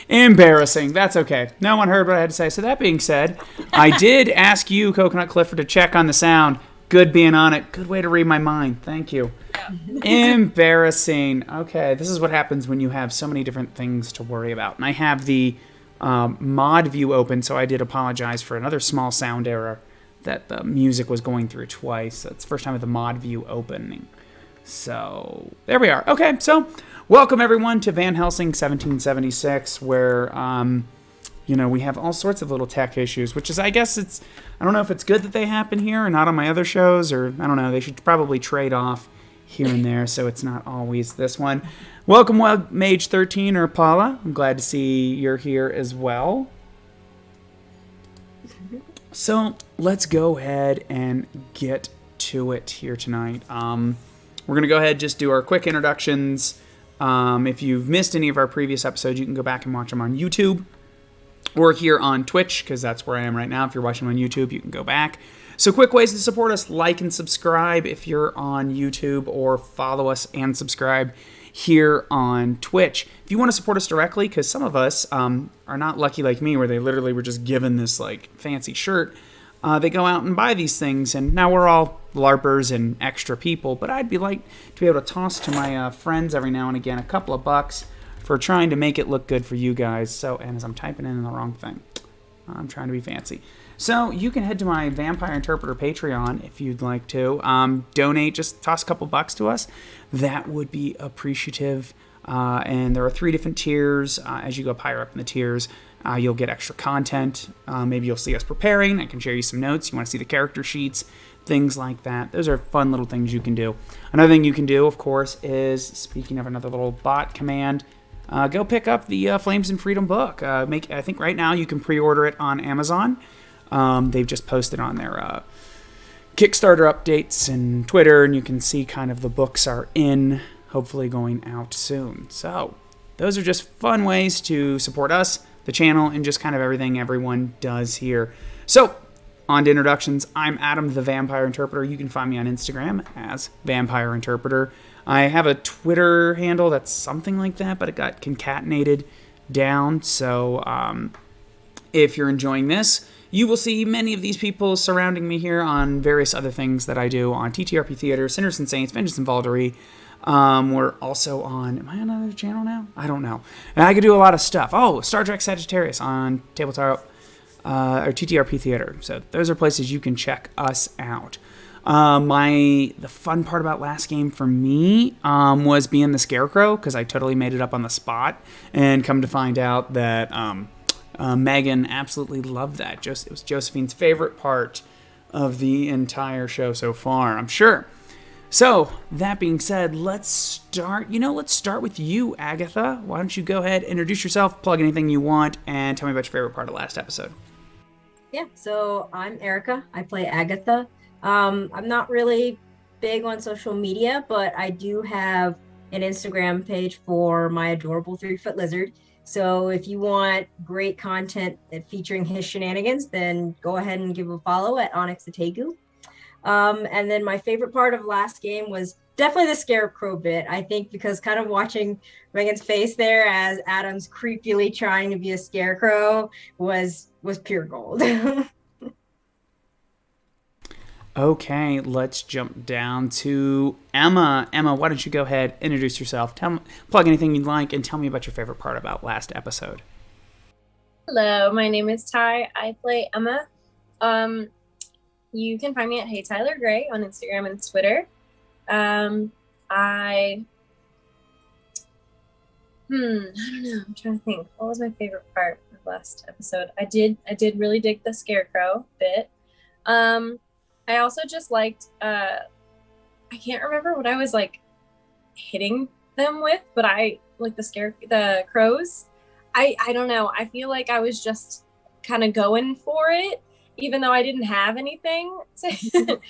Embarrassing. That's okay. No one heard what I had to say. So that being said, I did ask you, Coconut Clifford, to check on the sound. Good being on it. Good way to read my mind. Thank you. Yeah. Embarrassing. Okay, this is what happens when you have so many different things to worry about. And I have the mod view open, so I did apologize for another small sound error that the music was going through twice. That's the first time with the mod view opening. So there we are. Okay, so welcome everyone to Van Helsing 1776, where we have all sorts of little tech issues, which is, I guess I don't know if it's good that they happen here or not on my other shows, or I don't know, they should probably trade off here and there so it's not always this one. Welcome, Mage 13 or Paula. I'm glad to see you're here as well. So let's go ahead and get to it here tonight. We're going to go ahead and just do our quick introductions. If you've missed any of our previous episodes, you can go back and watch them on YouTube or here on Twitch, because that's where I am right now. If you're watching on YouTube, you can go back. So quick ways to support us: like and subscribe if you're on YouTube, or follow us and subscribe here on Twitch. If you want to support us directly, because some of us are not lucky like me, where they literally were just given this like fancy shirt. They go out and buy these things, and now we're all LARPers and extra people, but I'd be like to be able to toss to my friends every now and again a couple of bucks for trying to make it look good for you guys. So, and as I'm typing in the wrong thing, I'm trying to be fancy. So you can head to my Vampire Interpreter Patreon if you'd like to. Donate, just toss a couple bucks to us. That would be appreciative. And there are 3 different tiers. As you go up higher up in the tiers, you'll get extra content. Maybe you'll see us preparing. I can share you some notes. You want to see the character sheets, things like that. Those are fun little things you can do. Another thing you can do, of course, is, speaking of another little bot command, go pick up the Flames and Freedom book. I think right now you can pre-order it on Amazon. They've just posted on their Kickstarter updates and Twitter, and you can see kind of the books are in, hopefully going out soon. So those are just fun ways to support us, the channel, and just kind of everything everyone does here. So, on to introductions. I'm Adam the Vampire Interpreter. You can find me on Instagram as Vampire Interpreter. I have a Twitter handle that's something like that, but it got concatenated down. So, if you're enjoying this, you will see many of these people surrounding me here on various other things that I do on TTRP Theater, Sinners and Saints, Vengeance and Valderie. We're also on, am I on another channel now? I don't know. And I could do a lot of stuff. Oh, Star Trek Sagittarius on Tabletop or TTRP Theater. So those are places you can check us out. The fun part about last game for me was being the Scarecrow, because I totally made it up on the spot, and come to find out that Megan absolutely loved that. It was Josephine's favorite part of the entire show so far, I'm sure. So, that being said, let's start. Let's start with you, Agatha. Why don't you go ahead, introduce yourself, plug anything you want, and tell me about your favorite part of last episode. Yeah, so I'm Erica. I play Agatha. I'm not really big on social media, but I do have an Instagram page for my adorable 3-foot lizard. So if you want great content featuring his shenanigans, then go ahead and give a follow at Onyx Ategu. And then my favorite part of last game was definitely the Scarecrow bit. I think because kind of watching Megan's face there as Adam's creepily trying to be a Scarecrow was pure gold. Okay, let's jump down to Emma. Emma, why don't you go ahead, introduce yourself, plug anything you'd like, and tell me about your favorite part about last episode. Hello, my name is Ty. I play Emma. You can find me at Hey Tyler Gray on Instagram and Twitter. I don't know. I'm trying to think. What was my favorite part of last episode? I did really dig the Scarecrow bit. I also just liked, I can't remember what I was like hitting them with, but I like the crows. I don't know. I feel like I was just kind of going for it, even though I didn't have anything to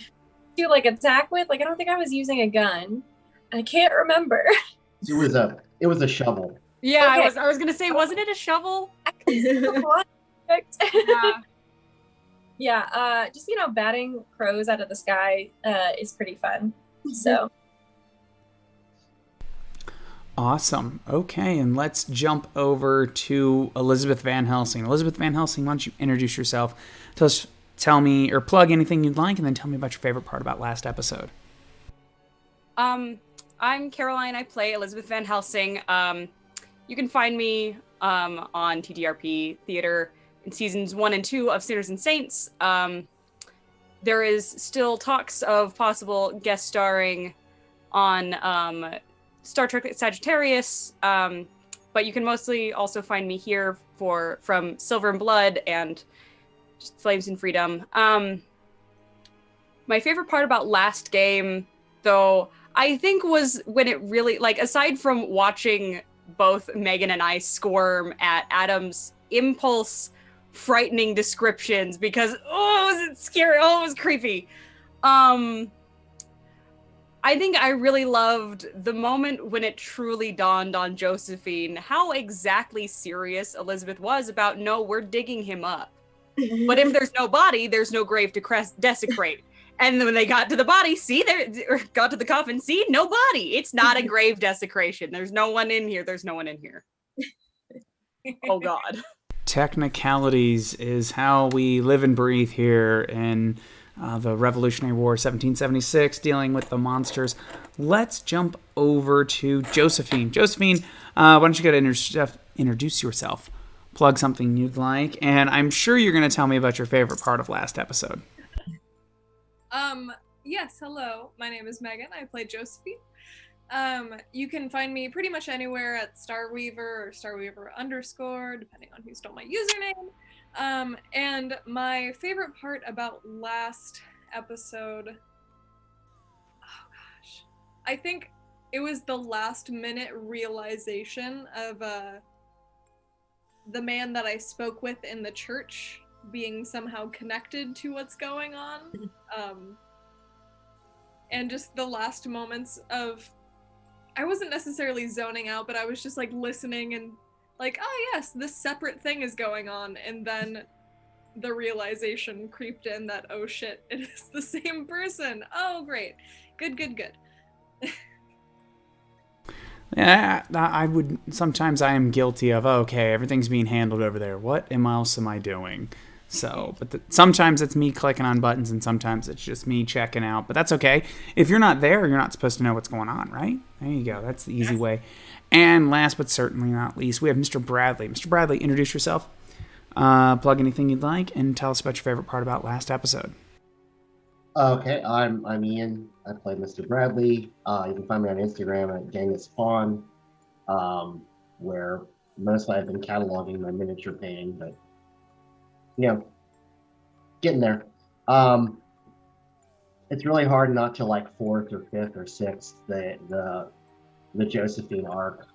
like attack with. Like, I don't think I was using a gun. I can't remember. It was a shovel. Yeah, okay. I was gonna say, wasn't it a shovel? Yeah, just batting crows out of the sky is pretty fun. So Awesome. Okay, and let's jump over to Elizabeth Van Helsing. Elizabeth Van Helsing, why don't you introduce yourself? Tell me, or plug anything you'd like, and then tell me about your favorite part about last episode. I'm Caroline. I play Elizabeth Van Helsing. You can find me on TTRP Theater in seasons 1 and 2 of Sinners and Saints. There is still talks of possible guest starring on Star Trek Sagittarius, but you can mostly also find me here from Silver and Blood and just Flames and Freedom. My favorite part about last game, though, I think was when it really, like, aside from watching both Megan and I squirm at Adam's impulse frightening descriptions because, oh, was it scary? Oh, it was creepy. I think I really loved the moment when it truly dawned on Josephine how exactly serious Elizabeth was about, no, we're digging him up. But if there's no body, there's no grave to desecrate. And then when they got to the body, got to the coffin, no body. It's not a grave desecration. There's no one in here. There's no one in here. Oh, God. Technicalities is how we live and breathe here in the Revolutionary War 1776, dealing with the monsters. Let's jump over to Josephine. Josephine, why don't you go to introduce yourself, plug something you'd like, and I'm sure you're going to tell me about your favorite part of last episode. Yes, hello. My name is Megan. I play Josephine. You can find me pretty much anywhere at Starweaver or Starweaver_, depending on who stole my username. And my favorite part about last episode, oh gosh, I think it was the last minute realization of the man that I spoke with in the church being somehow connected to what's going on. And just the last moments of, I wasn't necessarily zoning out, but I was just like listening and like, oh yes, this separate thing is going on. And then the realization creeped in that, oh shit, it is the same person. Oh, great. Good. Yeah, sometimes I am guilty of, okay, everything's being handled over there. What else am I doing? So, but sometimes it's me clicking on buttons and sometimes it's just me checking out, but that's okay. If you're not there, you're not supposed to know what's going on, right? There you go. That's the easy way. And last but certainly not least, we have Mr. Bradley. Mr. Bradley, introduce yourself, plug anything you'd like, and tell us about your favorite part about last episode. Okay, I'm Ian. I play Mr. Bradley. You can find me on Instagram at Genghis Fawn, where mostly I've been cataloging my miniature painting, but getting there. It's really hard not to like 4th or 5th or 6th the Josephine arc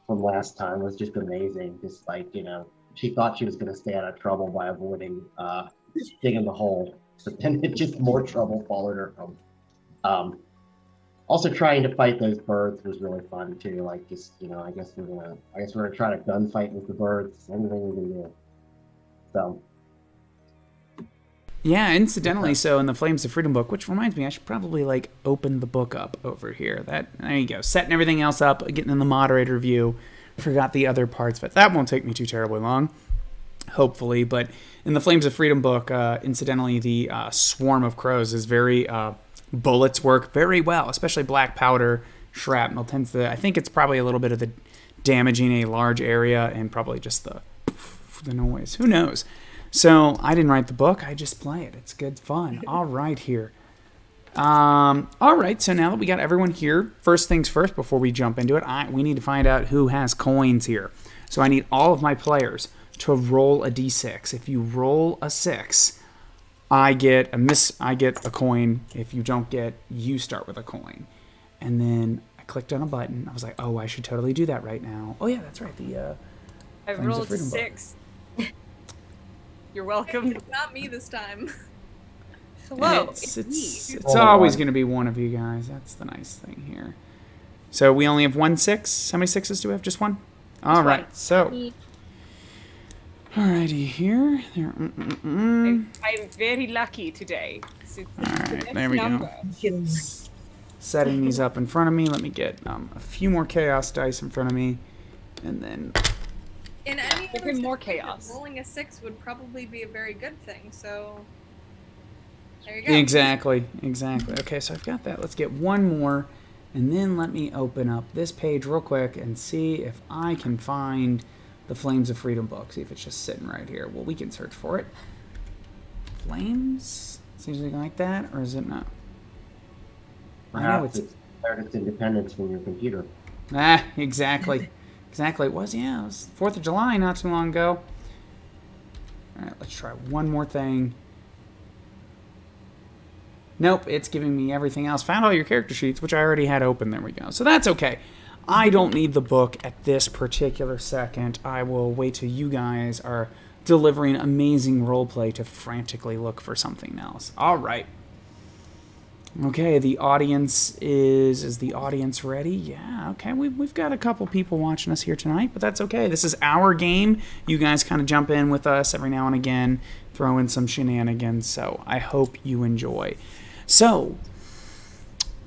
from last time was just amazing. Just like, she thought she was going to stay out of trouble by avoiding digging the hole, but then it just more trouble followed her from. Also trying to fight those birds was really fun too. Like just, I guess we're gonna try to gunfight with the birds. Anything we can do. So. Yeah, incidentally, so in the Flames of Freedom book, which reminds me, I should probably open the book up over here. There you go, setting everything else up, getting in the moderator view. Forgot the other parts, but that won't take me too terribly long, hopefully. But in the Flames of Freedom book, incidentally, the swarm of crows is very bullets work very well, especially black powder shrapnel tends to. I think it's probably a little bit of the damaging a large area and probably just the noise. Who knows? So I didn't write the book. I just play it. It's good fun. All right here. All right. So now that we got everyone here, first things first, before we jump into it, we need to find out who has coins here. So I need all of my players to roll a d6. If you roll a 6, I get a coin. If you don't get, you start with a coin. And then I clicked on a button. I was like, oh, I should totally do that right now. Oh yeah, that's right. I rolled 6. You're welcome. It's not me this time. Hello. It's always going to be one of you guys. That's the nice thing here. So we only have 1 6. How many 6s do we have? Just one? All right. So. Alrighty here. I'm very lucky today. All right. There we go. setting these up in front of me. Let me get a few more chaos dice in front of me, and then In any give other him more situation, chaos. rolling a 6 would probably be a very good thing. So there you go. exactly. Okay, so I've got that. Let's get one more, and then let me open up this page real quick and see if I can find the Flames of Freedom book. See if it's just sitting right here. Well, we can search for it. Flames? Seems like that, or is it not? I know Perhaps it's declared its independence from your computer. Exactly. Exactly. It was 4th of July not too long ago. All right, let's try one more thing. Nope, it's giving me everything else. Found all your character sheets, which I already had open. There we go. So that's okay. I don't need the book at this particular second. I will wait till you guys are delivering amazing roleplay to frantically look for something else. All right. Okay, the audience is the audience ready? Yeah, okay. We've got a couple people watching us here tonight, but that's okay. This is our game. You guys kind of jump in with us every now and again, throw in some shenanigans, so I hope you enjoy. So,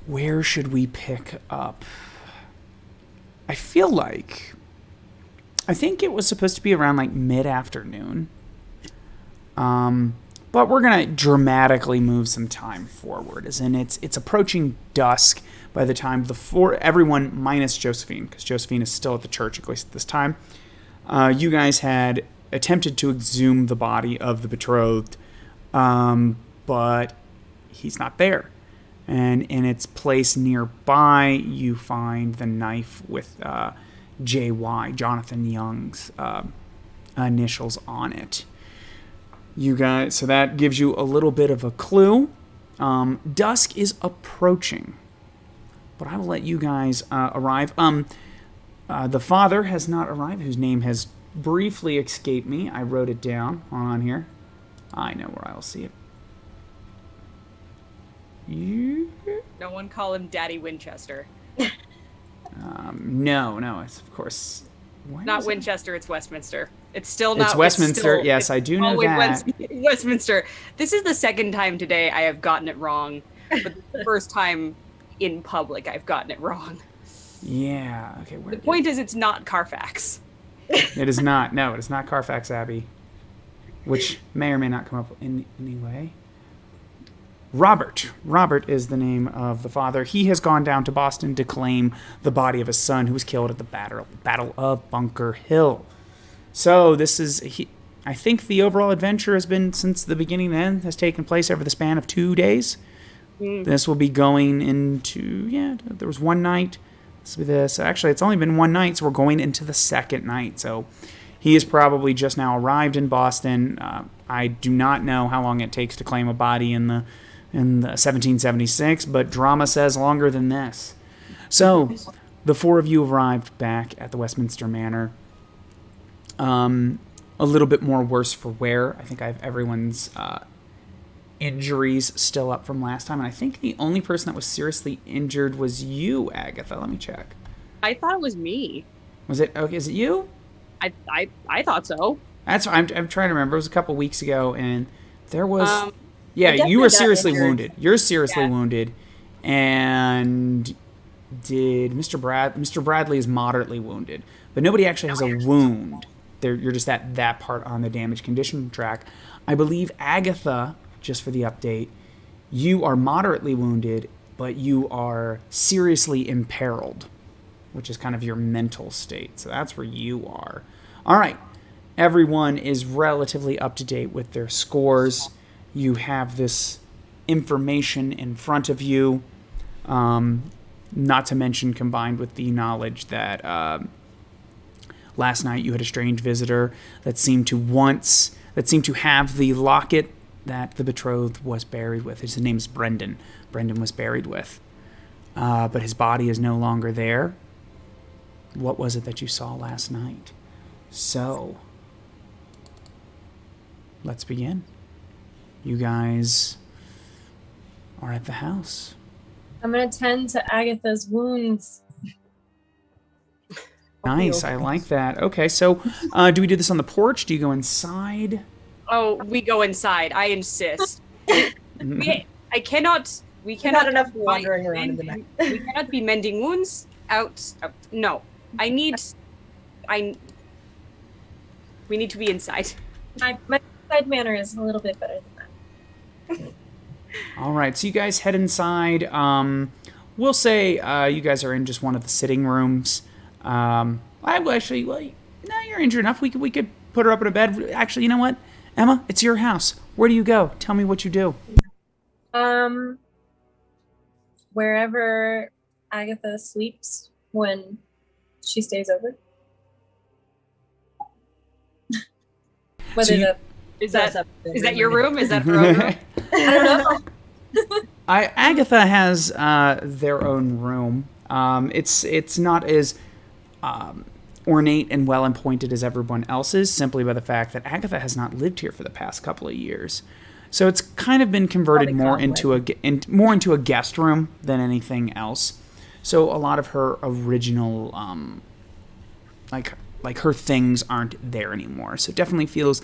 where should we pick up? I think it was supposed to be around like mid-afternoon. But we're going to dramatically move some time forward, as in it's approaching dusk by the time everyone minus Josephine, because Josephine is still at the church, at least at this time. You guys had attempted to exhume the body of the betrothed, but he's not there. And in its place nearby, you find the knife with J.Y., Jonathan Young's initials on it. You guys, so that gives you a little bit of a clue. Dusk is approaching, but I will let you guys arrive. The father has not arrived, whose name has briefly escaped me. I wrote it down on here. I know where I'll see it. No one call him Daddy Winchester. No, it's of course not Winchester. It's Westminster. It's still not. It's Westminster. Yes, I do know that. Westminster. This is the second time today I have gotten it wrong, but the first time in public I've gotten it wrong. Yeah. Okay. The point is, it's not Carfax. It is not. No, it is not Carfax Abbey, which may or may not come up in any way. Robert. Robert is the name of the father. He has gone down to Boston to claim the body of his son who was killed at the Battle of Bunker Hill. So this is, I think the overall adventure has been, since the beginning then, has taken place over the span of 2 days. This will be going into, there was one night. Actually, it's only been one night, so we're going into the second night. So he has probably just now arrived in Boston. I do not know how long it takes to claim a body in the 1776, but drama says longer than this. So, the four of you arrived back at the Westminster Manor. A little bit more worse for wear. I think I have everyone's injuries still up from last time, and I think the only person that was seriously injured was you, Agatha. Let me check. I thought it was me. Was it? Okay, is it you? I thought so. That's. I'm trying to remember. It was a couple weeks ago, and there was. I you were seriously injured. wounded. You're seriously wounded, and did Mr. Bradley is moderately wounded, but nobody actually has a wound. You're just at that part on the damage condition track. I believe Agatha, just for the update, you are moderately wounded, but you are seriously imperiled, which is kind of your mental state. So that's where you are. All right. Everyone is relatively up to date with their scores. You have this information in front of you, not to mention combined with the knowledge that last night you had a strange visitor that seemed to have the locket that the betrothed was buried with. His name is Brendan. Brendan was buried with. But his body is no longer there. What was it that you saw last night? So, let's begin. You guys are at the house. I'm going to tend to Agatha's wounds. Nice, I like that. Okay, so do we do this on the porch? Do you go inside? Oh, we go inside. I insist. I cannot We Not cannot enough wandering around in the night. we cannot be mending wounds no. We need to be inside. My side manner is a little bit better than that. All right, so you guys head inside. We'll say you guys are in just one of the sitting rooms. I will actually, well, no, you're injured enough. We could put her up in a bed. Actually, you know what, Emma, it's your house. Where do you go? Tell me what you do. Wherever Agatha sleeps when she stays over. Whether you- Is that your room? Is that her own room? I don't know. Agatha has their own room. It's not as ornate and well appointed as everyone else's, simply by the fact that Agatha has not lived here for the past couple of years. So it's kind of been converted more into a guest room than anything else. So a lot of her original like her things aren't there anymore. So it definitely feels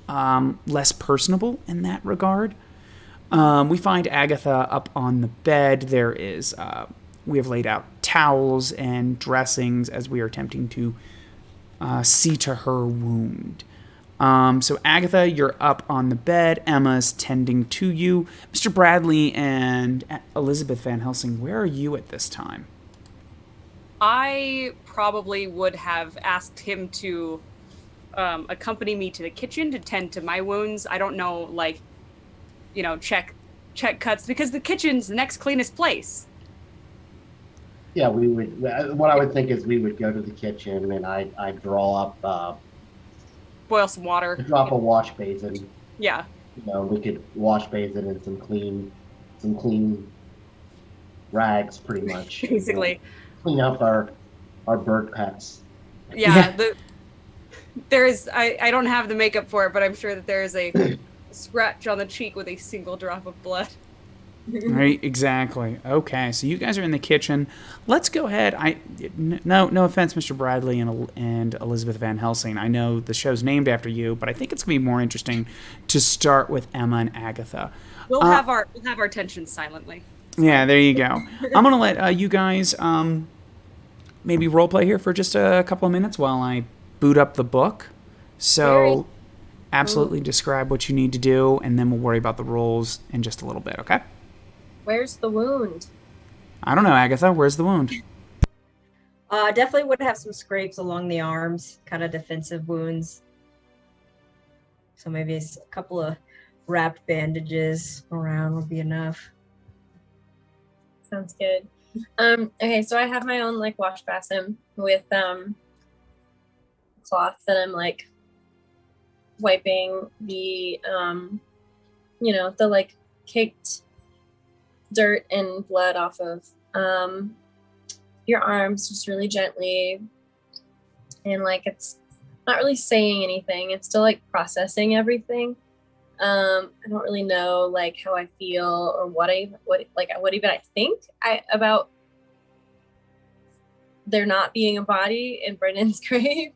less personable in that regard. We find Agatha up on the bed. There is we have laid out towels and dressings as we are attempting to see to her wound. So Agatha, you're up on the bed. Emma's tending to you. Mr. Bradley and Elizabeth Van Helsing, where are you at this time? I probably would have asked him to accompany me to the kitchen to tend to my wounds. I don't know, check cuts, because the kitchen's the next cleanest place. Yeah, we would. What I would think is we would go to the kitchen and I'd draw up, Boil some water. drop a wash basin. Yeah. We could wash basin and some clean rags, pretty much. Basically. Clean up our bird pets. Yeah. I don't have the makeup for it, but I'm sure that there is a scratch on the cheek with a single drop of blood. Right, exactly. Okay, so you guys are in the kitchen. Let's go ahead. No offense, Mr. Bradley and Elizabeth Van Helsing. I know the show's named after you, but I think it's gonna be more interesting to start with Emma and Agatha. We'll have our tension silently. Yeah, there you go. I'm gonna let you guys maybe role play here for just a couple of minutes while I boot up the book. So absolutely describe what you need to do, and then we'll worry about the roles in just a little bit. Okay? Where's the wound? I don't know, Agatha. Where's the wound? Definitely would have some scrapes along the arms, kind of defensive wounds. So maybe a couple of wrapped bandages around would be enough. Sounds good. Okay, so I have my own wash basin with cloth that I'm wiping the the caked dirt and blood off of your arms just really gently, and it's not really saying anything. It's still processing everything. I don't really know how I feel or what even I think about there not being a body in Brennan's grave.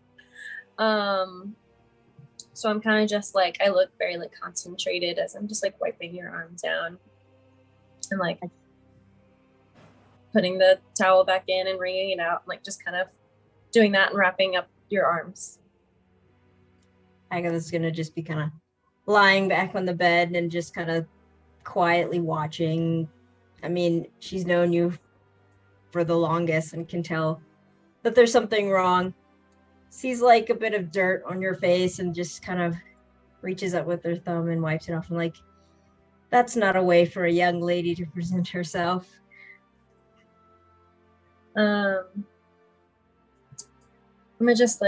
So I'm kind of just I look very concentrated as I'm just wiping your arms down and putting the towel back in and wringing it out, and just kind of doing that and wrapping up your arms. Agatha's gonna just be kind of lying back on the bed and just kind of quietly watching. I mean, she's known you for the longest and can tell that there's something wrong. Sees a bit of dirt on your face and just kind of reaches up with her thumb and wipes it off. And that's not a way for a young lady to present herself. I'm gonna just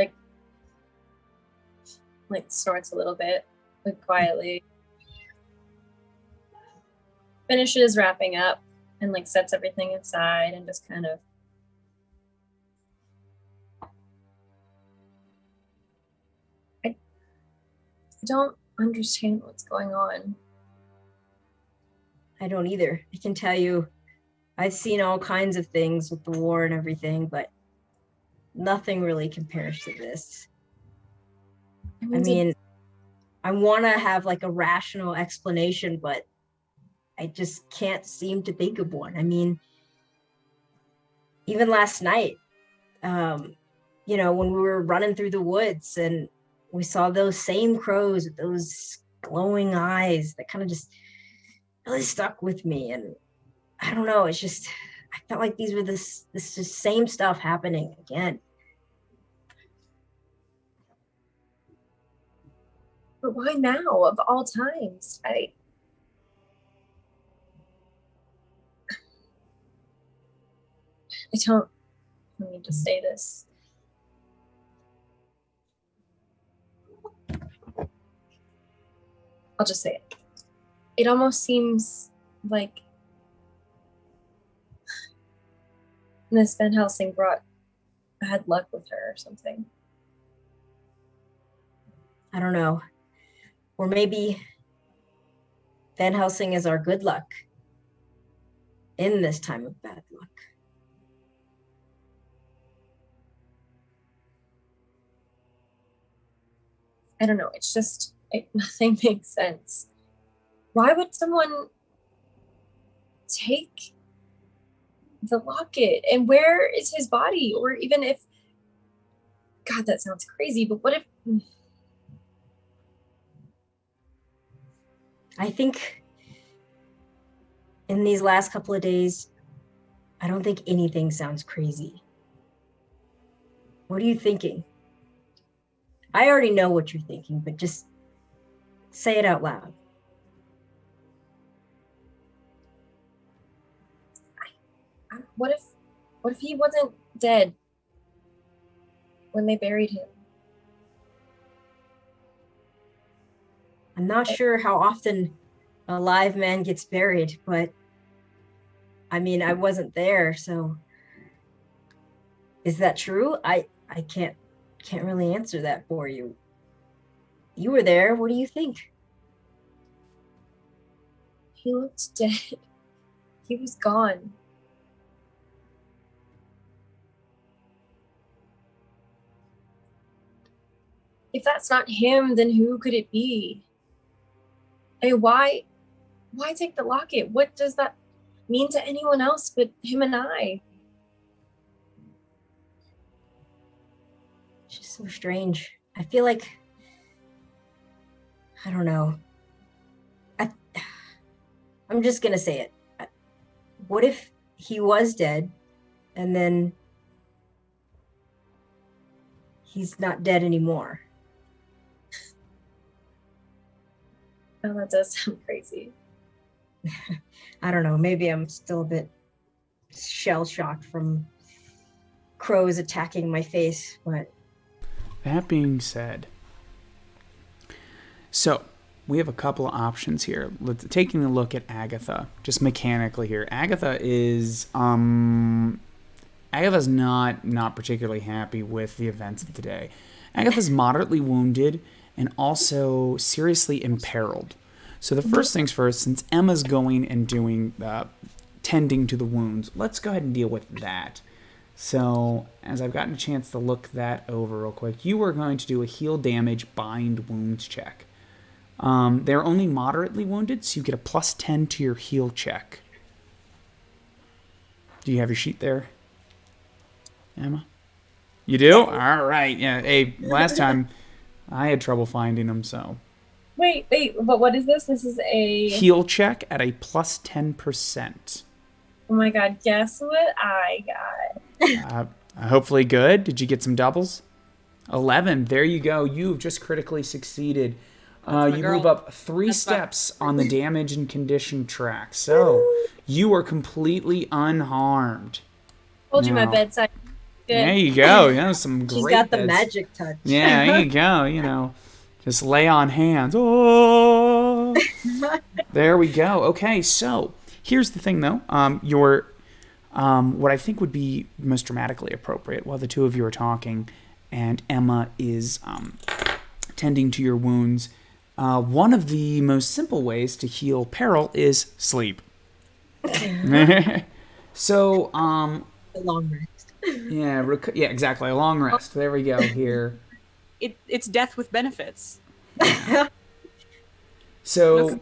snorts a little bit, quietly. Finishes wrapping up and sets everything aside and just kind of I don't understand what's going on. I don't either. I can tell you, I've seen all kinds of things with the war and everything, but nothing really compares to this. I mean, I want to have a rational explanation, but I just can't seem to think of one. I mean, even last night, you know, when we were running through the woods and we saw those same crows with those glowing eyes that kind of just really stuck with me. And I don't know, it's just, I felt like these were this just same stuff happening again. But why now of all times? I don't, let me just say this. I'll just say it. It almost seems like Miss Van Helsing brought bad luck with her or something. I don't know. Or maybe Van Helsing is our good luck in this time of bad luck. I don't know. It's just, nothing makes sense. Why would someone take the locket? And where is his body? Or even if, God, that sounds crazy, but what if... I think in these last couple of days, I don't think anything sounds crazy. What are you thinking? I already know what you're thinking, but just say it out loud. What if he wasn't dead when they buried him? I'm not sure how often a live man gets buried, but I mean, I wasn't there, so is that true? I can't really answer that for you. You were there. What do you think? He looked dead. He was gone. If that's not him, then who could it be? Hey, why take the locket? What does that mean to anyone else but him and I? It's just so strange. I feel like, I don't know. I'm just gonna say it. What if he was dead and then he's not dead anymore? Oh, that does sound crazy. I don't know. Maybe I'm still a bit shell-shocked from crows attacking my face, but... That being said, so we have a couple of options here. Taking a look at Agatha, just mechanically here. Agatha's not particularly happy with the events of today. Agatha's moderately wounded and also seriously imperiled. So the first things first, since Emma's going and doing tending to the wounds, let's go ahead and deal with that. So as I've gotten a chance to look that over real quick, you are going to do a heal damage bind wounds check. They're only moderately wounded, so you get a +10 to your heal check. Do you have your sheet there, Emma? You do? All right. Yeah. Hey, last time I had trouble finding them, so. Wait, but what is this? This is a... Heal check at a +10%. Oh my God, guess what I got? Hopefully good. Did you get some doubles? 11. There you go. You've just critically succeeded. You move up 3 steps on the damage and condition track. So you are completely unharmed. Told you my bedside. Good. There you go. Yeah, some great She's got the beds. magic touch. Yeah, there you go. You know, just lay on hands. Oh, there we go. Okay, so here's the thing, though. What I think would be most dramatically appropriate while the two of you are talking, and Emma is tending to your wounds. One of the most simple ways to heal peril is sleep. So, A long rest. yeah, exactly. A long rest. There we go. Here. It's death with benefits. So,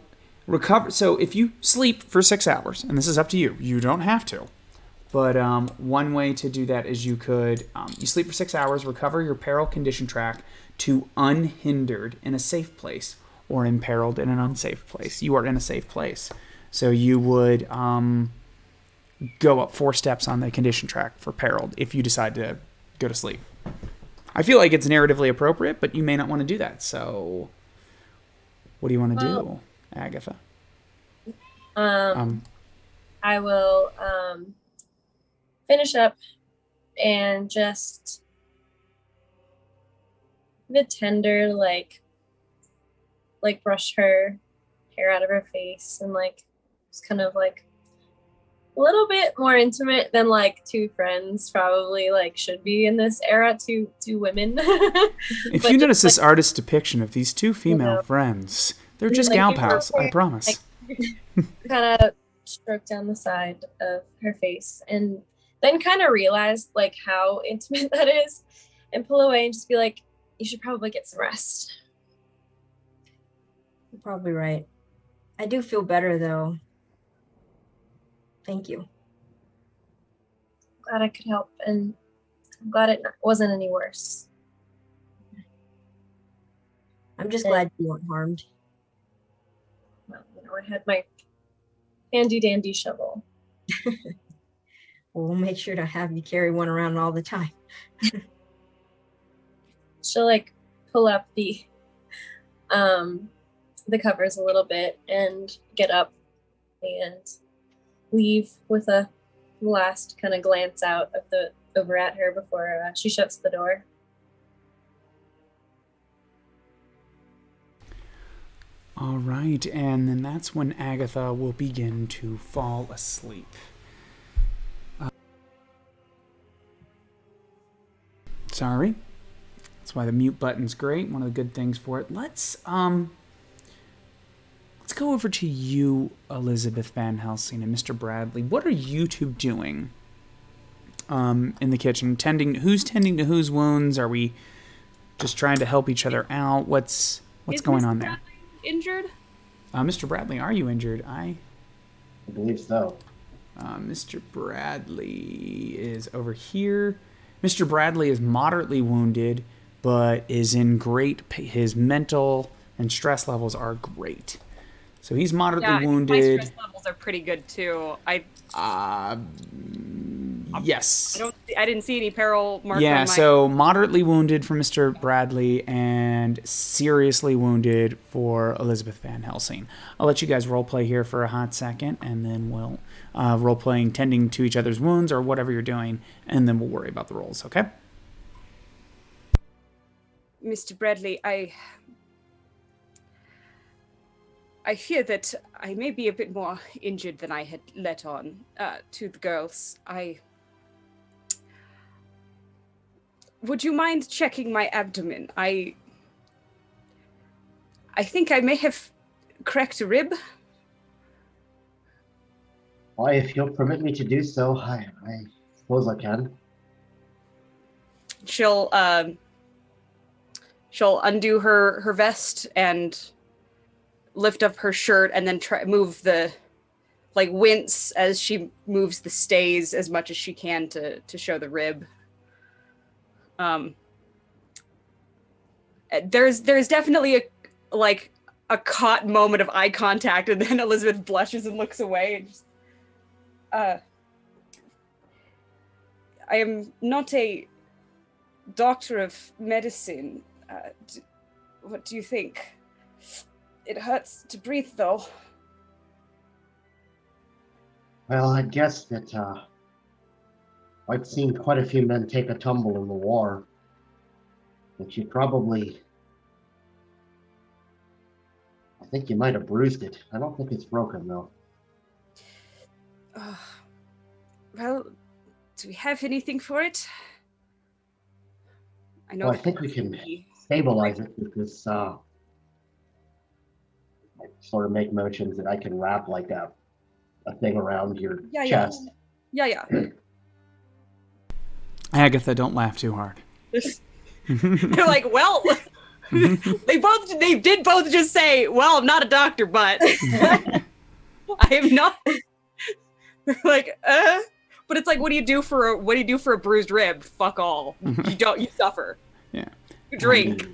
recover. So if you sleep for 6 hours, and this is up to you, you don't have to. But one way to do that is you could you sleep for 6 hours, recover your peril condition track to unhindered in a safe place, or imperiled in an unsafe place. You are in a safe place. So you would go up 4 steps on the condition track for periled if you decide to go to sleep. I feel like it's narratively appropriate, but you may not want to do that. So what do you want to do, Agatha? I will finish up and just the tender, like brush her hair out of her face, and like just kind of like a little bit more intimate than like 2 friends probably like should be in this era, two women. If you notice this artist's depiction of these 2 female friends, they're just like, gal pals, I promise. Kind of stroke down the side of her face, and then kind of realize like how intimate that is, and pull away and just be like, you should probably get some rest. You're probably right. I do feel better though. Thank you. Glad I could help, and I'm glad it wasn't any worse. I'm just glad you weren't harmed. Well, I had my handy dandy shovel. Well, we'll make sure to have you carry one around all the time. She'll like pull up the covers a little bit and get up and leave with a last kind of glance out of the over at her before she shuts the door. All right, and then that's when Agatha will begin to fall asleep. Sorry. That's why the mute button's great. One of the good things for it. Let's go over to you, Elizabeth Van Helsing, and Mr. Bradley. What are you 2 doing in the kitchen? Who's tending to whose wounds? Are we just trying to help each other out? What's going on there? Injured? Mr. Bradley, are you injured? I believe so. Mr. Bradley is over here. Mr. Bradley is moderately wounded, but is in great. His mental and stress levels are great. So he's moderately wounded. My stress levels are pretty good too. Yes. I didn't see any peril marked on Yeah, my... so moderately wounded for Mr. Bradley and seriously wounded for Elizabeth Van Helsing. I'll let you guys roleplay here for a hot second, and then we'll roleplaying tending to each other's wounds or whatever you're doing, and then we'll worry about the rolls, okay? Mr. Bradley, I fear that I may be a bit more injured than I had let on to the girls. Would you mind checking my abdomen? I think I may have cracked a rib. Why, if you'll permit me to do so, I suppose I can. She'll undo her vest and lift up her shirt, and then wince as she moves the stays as much as she can to show the rib. There's definitely a caught moment of eye contact, and then Elizabeth blushes and looks away. And just, I am not a doctor of medicine. What do you think? It hurts to breathe, though. Well, I guess that I've seen quite a few men take a tumble in the war. But you probably... I think you might have bruised it. I don't think it's broken, though. Well, do we have anything for it? I know. Well, I think we can stabilize it with this... I sort of make motions that I can wrap like a thing around your chest. Yeah. Agatha, don't laugh too hard. They're like, well, They did both just say, well, I'm not a doctor, but I am not. They're like, but it's like, what do you do for a bruised rib? Fuck all. You suffer. Yeah. You drink.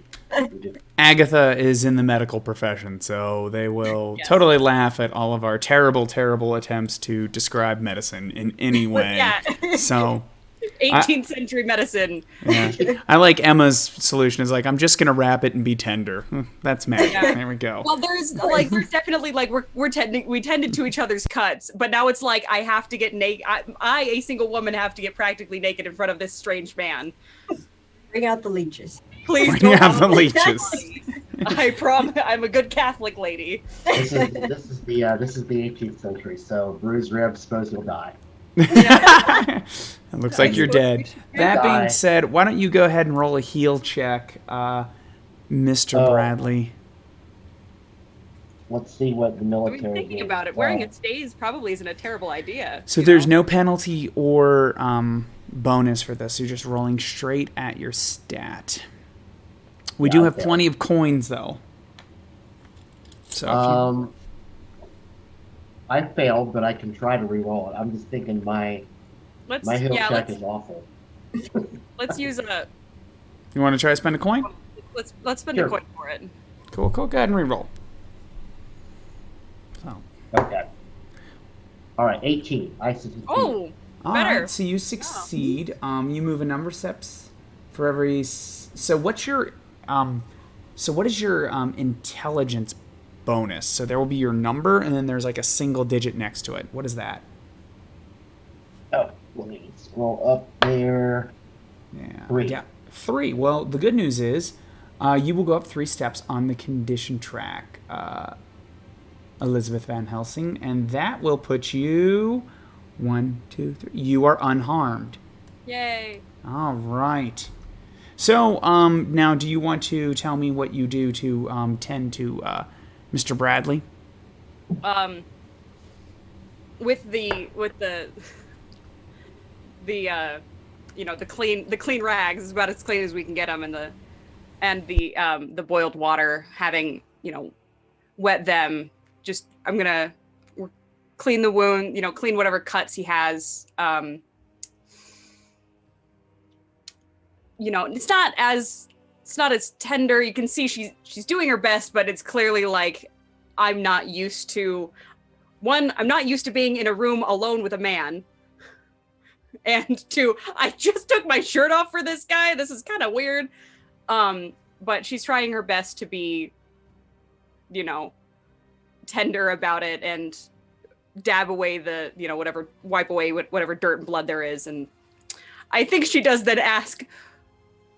Agatha is in the medical profession, so they will totally laugh at all of our terrible, terrible attempts to describe medicine in any way. Yeah. So 18th century medicine. Yeah. I like Emma's solution is like, I'm just gonna wrap it and be tender. That's magic. Yeah. There we go. Well, there's definitely like we tended to each other's cuts, but now it's like I have to get naked. I, a single woman, have to get practically naked in front of this strange man. Bring out the leeches. Please Bring don't out the leeches. I promise. I'm a good Catholic lady. This is the 18th century, so bruised ribs, suppose you'll die. It looks like you're dead. That Die. being said, why don't you go ahead and roll a heal check, Mr. Bradley? Let's see what the I military. mean, thinking gives. about it, wearing a stays probably isn't a terrible idea. So there's no penalty or bonus for this. You're just rolling straight at your stat. We do have plenty of coins, though. So if I failed, but I can try to re-roll it. I'm just thinking my heal check is awful. Let's use a. you want to try to spend a coin? Let's spend Sure. a coin for it. Cool. Go ahead and re-roll. So. Okay. All right, 18. I succeed. Oh, All better. right, so you succeed. You move a number of steps for every. So what is your intelligence bonus? So there will be your number, and then there's like a single digit next to it. What is that? Oh, let me scroll up there. Yeah. 3. Yeah. 3. Well, the good news is, you will go up 3 steps on the condition track, Elizabeth Van Helsing, and that will put you 1, 2, 3. You are unharmed. Yay. All right. So, now, do you want to tell me what you do to tend to Mr. Bradley? With the clean rags is about as clean as we can get them, and the boiled water, having wet them. Just I'm gonna clean the wound, clean whatever cuts he has. It's not as tender. You can see she's doing her best, but it's clearly like I'm not used to being in a room alone with a man. And 2, I just took my shirt off for this guy. This is kind of weird. But she's trying her best to be, tender about it and dab away the, wipe away whatever dirt and blood there is. And I think she does then ask,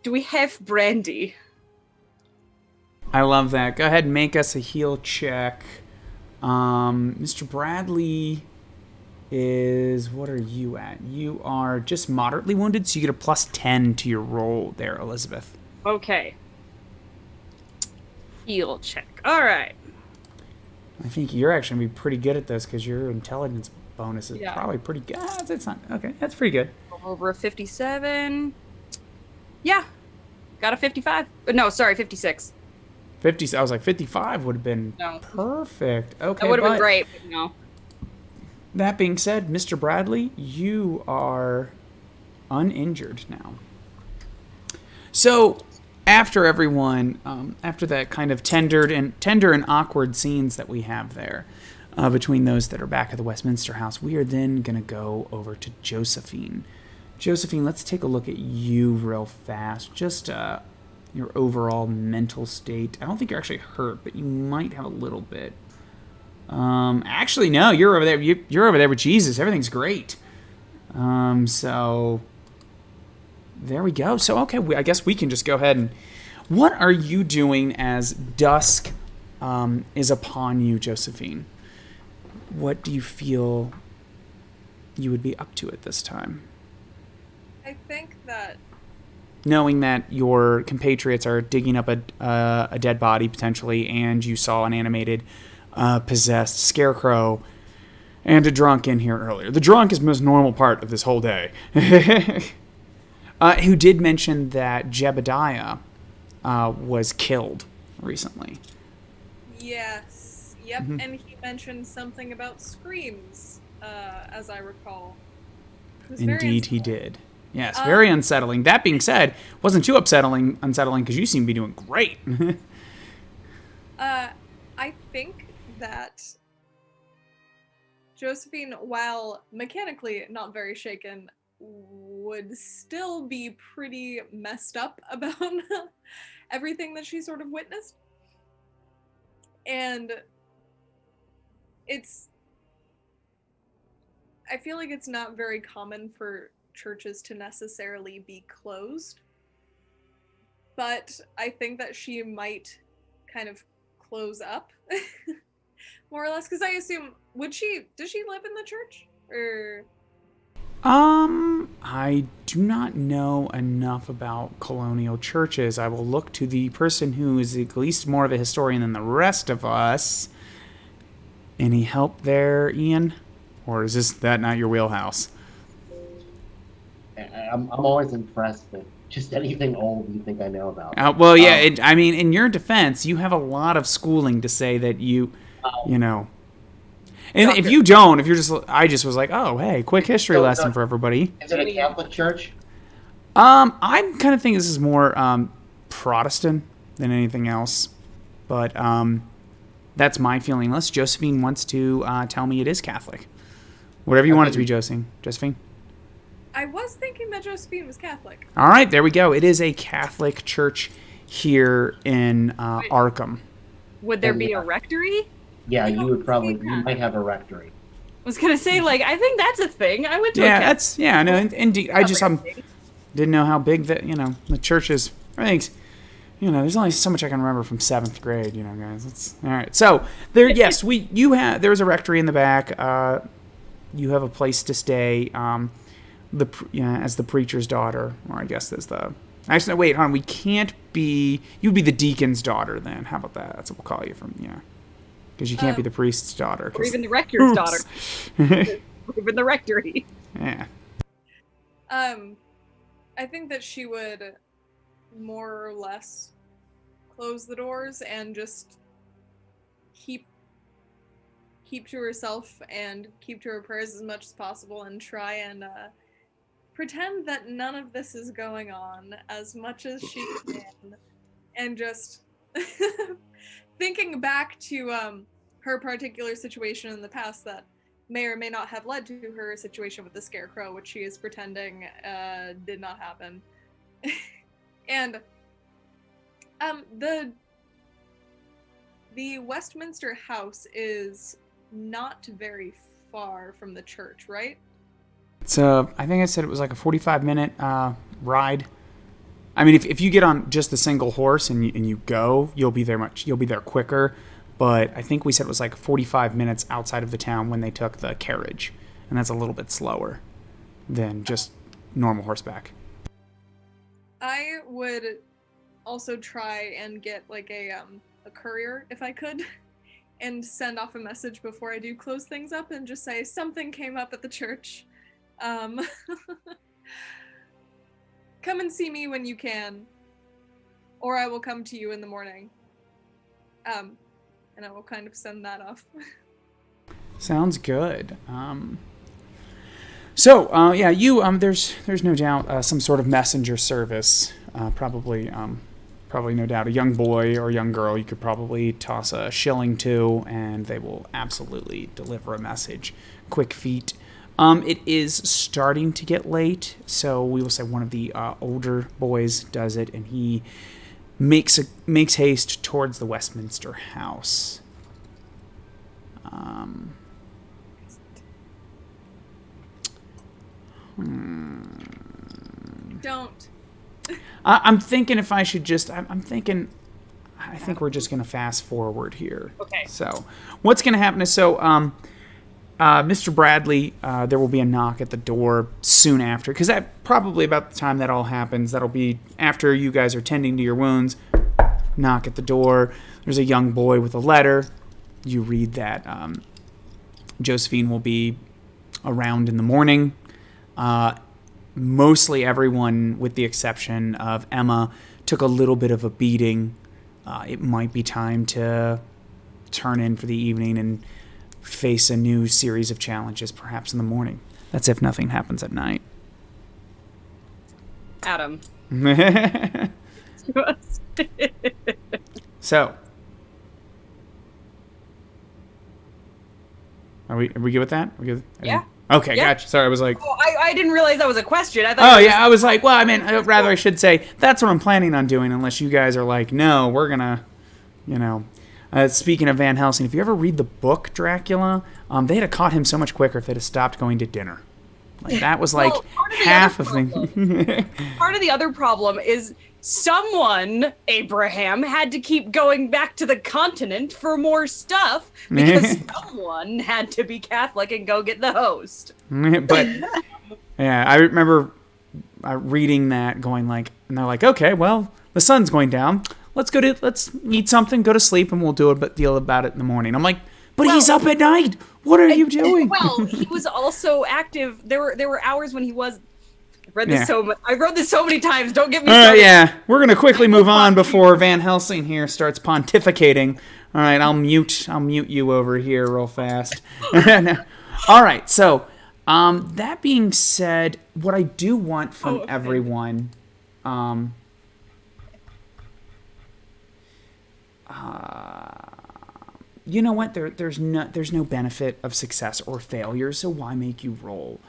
do we have brandy? I love that. Go ahead and make us a heal check. Mr. Bradley is... What are you at? You are just moderately wounded, so you get a plus 10 to your roll there, Elizabeth. Okay. Heal check. All right. I think you're actually going to be pretty good at this because your intelligence bonus is Yeah. probably pretty good. That's not... Okay, that's pretty good. Over a 57. Yeah. Got a 55. No, sorry, 56. 50. I was like, 55 would have been No. perfect. Okay, That would have but been great, but no. that being said, Mr. Bradley, you are uninjured now. So, after everyone, after that kind of tender and awkward scenes that we have there, between those that are back at the Westminster House, we are then going to go over to Josephine. Josephine, let's take a look at you real fast. Just your overall mental state. I don't think you're actually hurt, but you might have a little bit. Actually, no, you're over there. You're over there with Jesus. Everything's great. So there we go. So okay, I guess we can just go ahead and. What are you doing as dusk is upon you, Josephine? What do you feel you would be up to at this time? I think that Knowing that your compatriots are digging up a dead body, potentially, and you saw an animated, possessed scarecrow and a drunk in here earlier. The drunk is the most normal part of this whole day. Who did mention that Jebediah was killed recently. Yes. Yep. Mhm. And he mentioned something about screams, as I recall. It was very Indeed, he unsettling. did. Yes, very unsettling. That being said, wasn't too unsettling because you seem to be doing great. I think that Josephine, while mechanically not very shaken, would still be pretty messed up about everything that she sort of witnessed. And I feel like it's not very common for churches to necessarily be closed. But I think that she might kind of close up, more or less. Because I assume, does she live in the church? Or I do not know enough about colonial churches. I will look to the person who is at least more of a historian than the rest of us. Any help there, Ian? Or is that not your wheelhouse? I'm always impressed with just anything old you think I know about. Well, yeah. I mean, in your defense, you have a lot of schooling to say that you know. And if you don't, I just was like, oh, hey, quick history lesson for everybody. Is it a Catholic church? I kind of think this is more Protestant than anything else, but that's my feeling. Unless Josephine wants to tell me it is Catholic, whatever you want it to be, Josephine. I was thinking that Josephine was Catholic. All right, there we go. It is a Catholic church here in Arkham. Would there be a rectory? Yeah, you might have a rectory. I was gonna say, I think that's a thing. I went to a Catholic. Indeed. I just didn't know how big the church is. I think, there's only so much I can remember from 7th grade, guys. It's all right. So there, yes, there's a rectory in the back. You have a place to stay. As the preacher's daughter, or I guess there's the. Actually, no, wait, hold on. We can't be. You'd be the deacon's daughter then. How about that? That's what we'll call you from. Because you can't be the priest's daughter. Or even the rector's daughter. Even the rectory. Yeah. I think that she would more or less close the doors and just keep to herself and keep to her prayers as much as possible and try and pretend that none of this is going on as much as she can. And just thinking back to her particular situation in the past that may or may not have led to her situation with the scarecrow, which she is pretending did not happen. And the Westminster House is not very far from the church, right? So I think I said it was like a 45-minute ride. I mean, if you get on just the single horse and you go, you'll be there quicker. But I think we said it was like 45 minutes outside of the town when they took the carriage, and that's a little bit slower than just normal horseback. I would also try and get a courier if I could, and send off a message before I do close things up and just say something came up at the church. Come and see me when you can, or I will come to you in the morning. And I will kind of send that off. Sounds good. There's no doubt some sort of messenger service. Probably no doubt a young boy or a young girl you could probably toss a shilling to, and they will absolutely deliver a message. Quick feet. It is starting to get late, so we will say one of the older boys does it, and he makes haste towards the Westminster House. Don't. I'm thinking if I should just. I think we're just going to fast forward here. Okay. So what's going to happen is Mr. Bradley, there will be a knock at the door soon after, because that probably about the time that all happens. That'll be after you guys are tending to your wounds. Knock at the door. There's a young boy with a letter. You read that Josephine will be around in the morning. Mostly everyone, with the exception of Emma, took a little bit of a beating. It might be time to turn in for the evening and face a new series of challenges, perhaps in the morning. That's if nothing happens at night. Adam. So, are we good with that? Yeah. Okay, Yeah. gotcha. Sorry, I was like... Oh, I didn't realize that was a question. I thought. Oh, yeah, I was like, well, I mean, rather I should say, that's what I'm planning on doing, unless you guys are like, no, we're gonna, speaking of Van Helsing, if you ever read the book Dracula, they had caught him so much quicker if they'd have stopped going to dinner. Like, that was like half of the... Part of the other problem is someone, Abraham, had to keep going back to the continent for more stuff because someone had to be Catholic and go get the host. But, yeah, I remember reading that going like, and they're like, okay, well, the sun's going down. Let's eat something, go to sleep, and we'll do a deal about it in the morning. I'm like, but he's up at night. What are you doing? Well, he was also active. There were hours when he was. I wrote this so many times. Don't get me started. Yeah, we're gonna quickly move on before Van Helsing here starts pontificating. All right, I'll mute you over here real fast. All right, so that being said, what I do want from everyone, you know what? There's no benefit of success or failure, so why make you roll?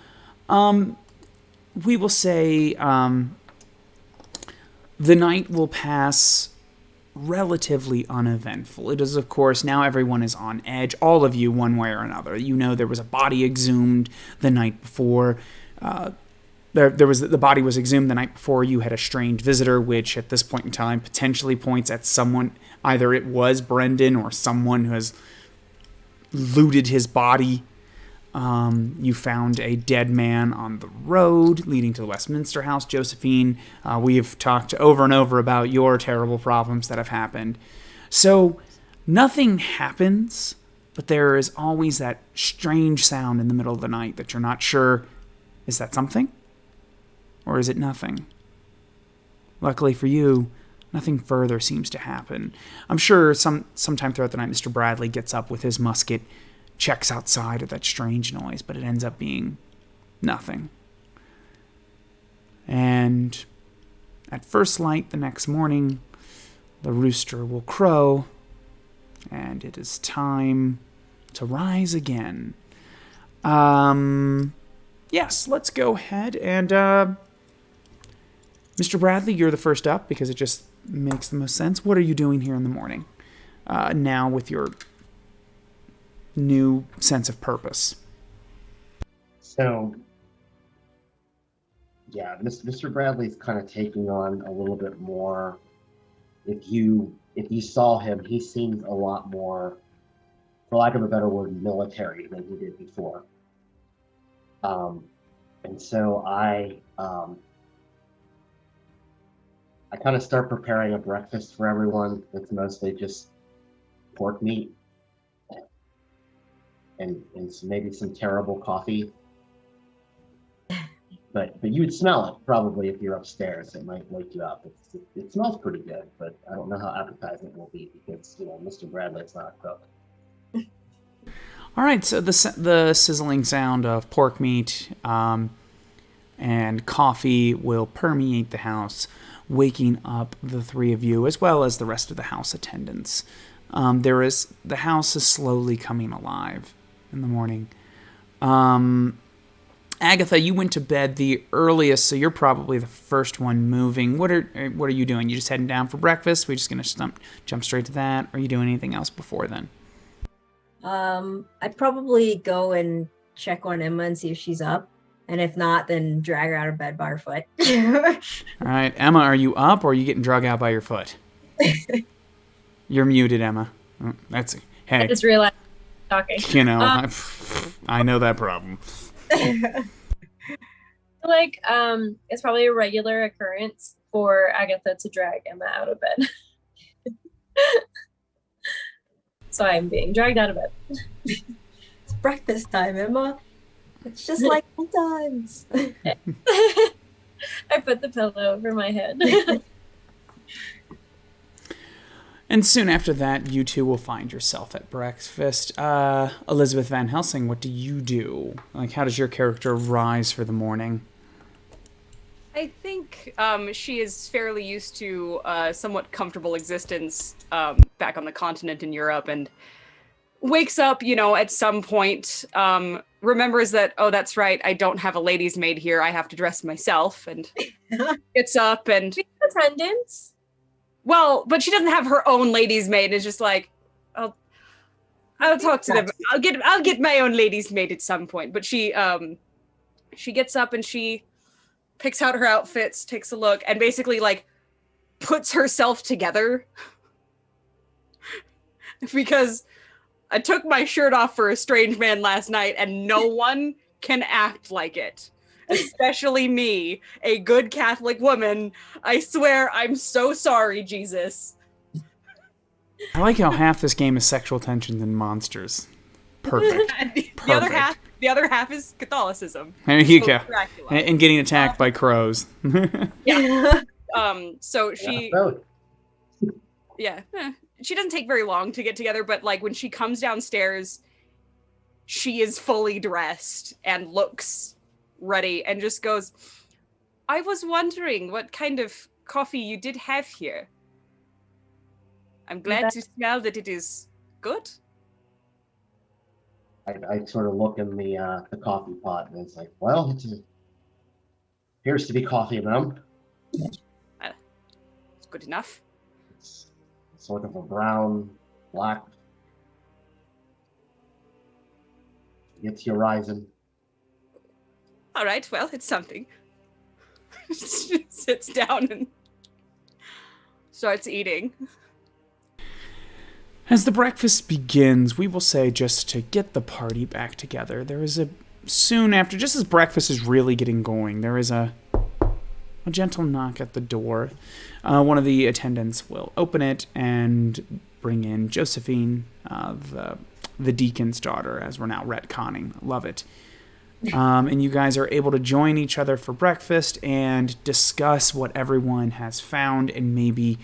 We will say the night will pass relatively uneventful. It is, of course, now everyone is on edge, all of you, one way or another. You know there was a body exhumed the night before. The body was exhumed the night before. You had a strange visitor, which at this point in time potentially points at someone. Either it was Brendan or someone who has looted his body. You found a dead man on the road leading to the Westminster House. Josephine, we have talked over and over about your terrible problems that have happened. So nothing happens, but there is always that strange sound in the middle of the night that you're not sure, is that something? Or is it nothing? Luckily for you, nothing further seems to happen. I'm sure sometime throughout the night, Mr. Bradley gets up with his musket, checks outside of that strange noise, but it ends up being nothing. And at first light the next morning, the rooster will crow, and it is time to rise again. Yes, let's go ahead and, Mr. Bradley, you're the first up because it just makes the most sense. What are you doing here in the morning? Now with your new sense of purpose. So, yeah, Mr. Bradley's kind of taking on a little bit more. If you saw him, he seems a lot more, for lack of a better word, military than he did before. And so I kind of start preparing a breakfast for everyone. It's mostly just pork meat and maybe some terrible coffee. But you would smell it probably if you're upstairs. It might wake you up. It smells pretty good, but I don't know how appetizing it will be because Mr. Bradley's not a cook. All right, so the sizzling sound of pork meat and coffee will permeate the house, waking up the three of you as well as the rest of the house attendants. The house is slowly coming alive in the morning. Agatha, you went to bed the earliest, so you're probably the first one moving. What are you doing? You just heading down for breakfast? We're just gonna jump straight to that. Or are you doing anything else before then? I'd probably go and check on Emma and see if she's up, and if not, then drag her out of bed by her foot. All right, Emma, are you up or are you getting drug out by your foot? You're muted, Emma. Oh, hey. I just realized I'm talking. I know that problem. Like, it's probably a regular occurrence for Agatha to drag Emma out of bed. So I'm being dragged out of bed. It's breakfast time, Emma. It's just like sometimes. I put the pillow over my head. And soon after that, you two will find yourself at breakfast. Elizabeth Van Helsing, what do you do? Like, how does your character rise for the morning? I think she is fairly used to a somewhat comfortable existence back on the continent in Europe, and wakes up, at some point, remembers that, oh, that's right, I don't have a lady's maid here, I have to dress myself, and gets up and... Attendance? Well, but she doesn't have her own lady's maid, it's just like, I'll talk to them, I'll get my own lady's maid at some point, but she gets up and she picks out her outfits, takes a look, and basically, like, puts herself together. Because I took my shirt off for a strange man last night, and no one can act like it. Especially me, a good Catholic woman. I swear, I'm so sorry, Jesus. I like how half this game is sexual tensions and monsters. Perfect. The other half is Catholicism. There you So go. Dracula. And getting attacked by crows. Yeah. So she... Both. Yeah. She doesn't take very long to get together, but, like, when she comes downstairs, she is fully dressed and looks ready and just goes, I was wondering what kind of coffee you did have here. I'm glad to smell that it is good. I sort of look in the coffee pot, and it's like, well, appears to be coffee rum. It's good enough. It's sort of a brown, black. Gets you rising. All right, well, it's something. She sits down and starts eating. As the breakfast begins, we will say, just to get the party back together, there is soon after, just as breakfast is really getting going, there is a gentle knock at the door. One of the attendants will open it and bring in Josephine, the deacon's daughter, as we're now retconning. Love it. And you guys are able to join each other for breakfast and discuss what everyone has found and maybe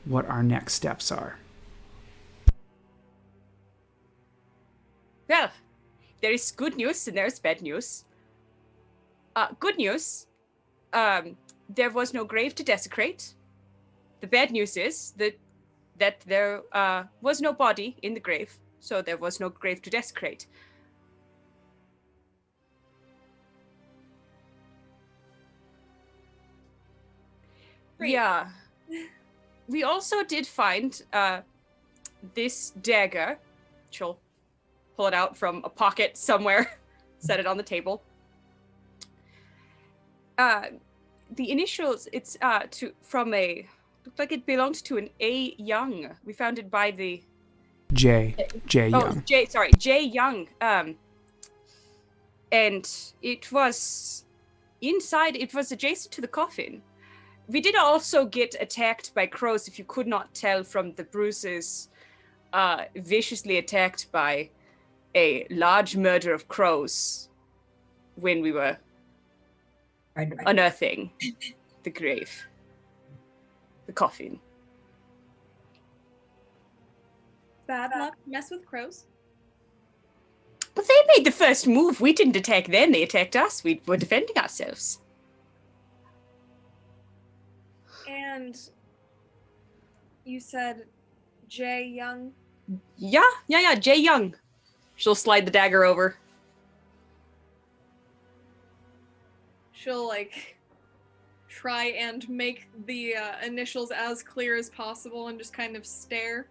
what our next steps are. Well, there is good news and there's bad news. Good news, there was no grave to desecrate. The bad news is that there was no body in the grave, so there was no grave to desecrate. Great. Yeah. We also did find this dagger. She'll pull it out from a pocket somewhere, set it on the table. The initials, it's looked like it belonged to an A. Young. We found it by the... J. Young. J. Young. And it was inside, it was adjacent to the coffin. We did also get attacked by crows, if you could not tell from the bruises, viciously attacked by a large murder of crows when we were unearthing the grave, the coffin. Bad luck. Mess with crows. But they made the first move. We didn't attack them. They attacked us. We were defending ourselves. And you said Jay Young? Yeah, Jay Young. She'll slide the dagger over. She'll, try and make the initials as clear as possible and just kind of stare.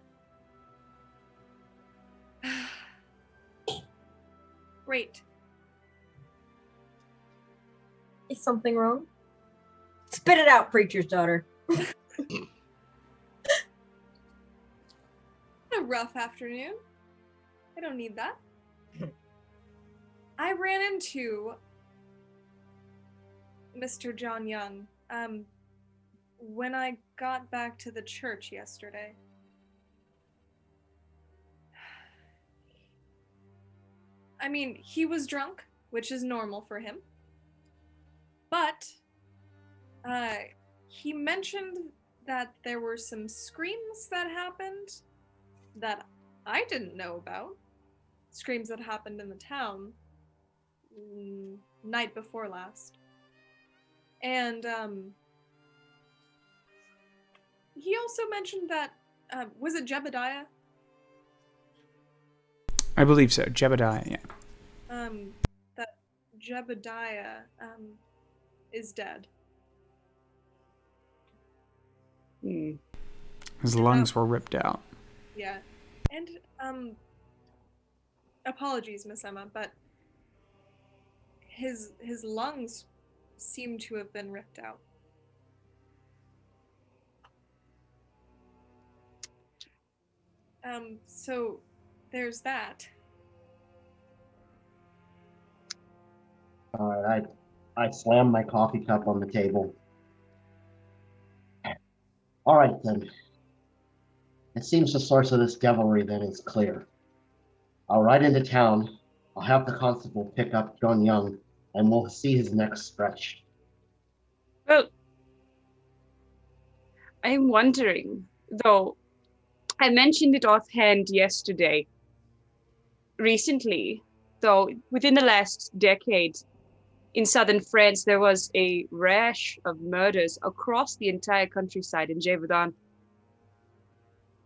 Great. Is something wrong? Spit it out, preacher's daughter. A rough afternoon. I don't need that. I ran into Mr. John Young when I got back to the church yesterday. I mean, he was drunk, which is normal for him. But he mentioned that there were some screams that happened that I didn't know about. Screams that happened in the town night before last. And he also mentioned that, was it Jebediah? I believe so. Jebediah, yeah. That Jebediah is dead. His lungs were ripped out. Yeah. And apologies, Miss Emma, but his lungs seem to have been ripped out. So there's that. All right, I slammed my coffee cup on the table. All right, then. It seems the source of this devilry then is clear. I'll ride into town. I'll have the constable pick up John Young, and we'll see his neck stretched. Well, I'm wondering, though, I mentioned it offhand yesterday. Recently, though, within the last decade, in southern France, there was a rash of murders across the entire countryside in Gévaudan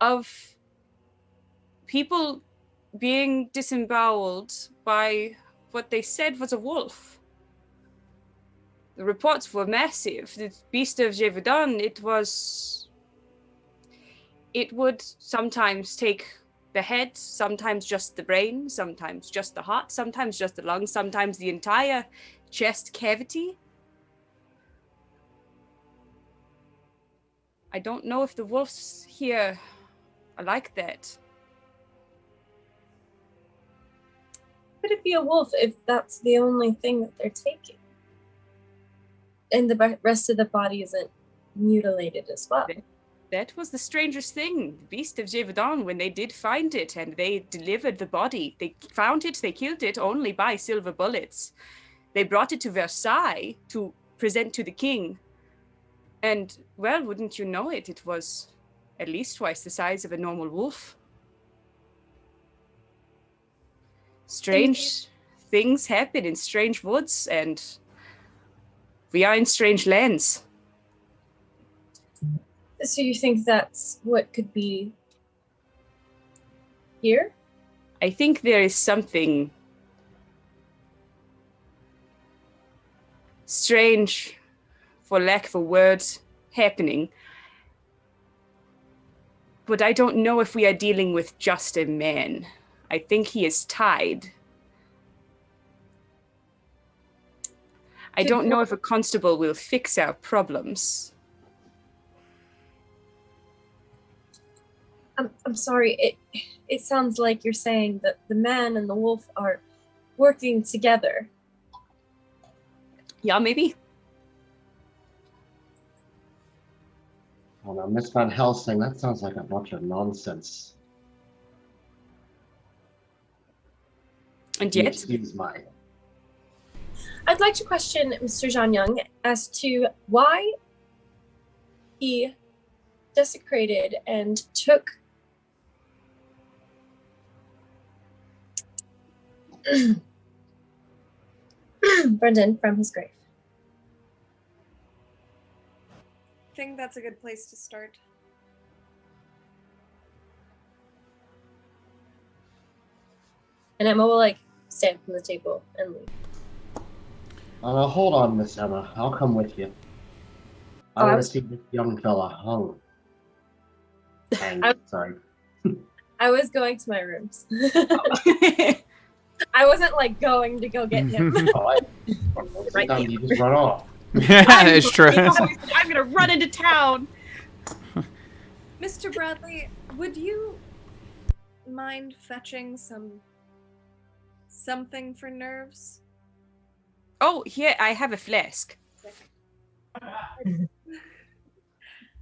of people being disemboweled by what they said was a wolf. The reports were massive. The beast of Gévaudan, it would sometimes take the head, sometimes just the brain, sometimes just the heart, sometimes just the lungs, sometimes the entire chest cavity. I don't know if the wolves here are like that. Could it be a wolf if that's the only thing that they're taking? And the rest of the body isn't mutilated as well. That was the strangest thing. The beast of Gévaudan, when they did find it and they delivered the body, they found it, they killed it only by silver bullets. They brought it to Versailles to present to the king. And, well, wouldn't you know it, it was at least twice the size of a normal wolf. Strange things happen in strange woods, and we are in strange lands. So you think that's what could be here? I think there is something strange, for lack of a word, happening. But I don't know if we are dealing with just a man. I think he is tied. I don't know if a constable will fix our problems. I'm sorry, it sounds like you're saying that the man and the wolf are working together. Yeah, maybe. Oh, now, Miss Van Helsing, that sounds like a bunch of nonsense. And You yet, excuse my... I'd like to question Mr. Jean Young as to why he desecrated and took Brendan from his grave. I think that's a good place to start. And Emma will stand from the table and leave. Hold on, Miss Emma. I'll come with you. I want to see this young fella hung. Sorry. I was going to my rooms. I wasn't going to go get him. Right. You just run off. Yeah, it's true. I'm gonna run into town. Mr. Bradley, would you mind fetching something for nerves? Oh, here, I have a flask.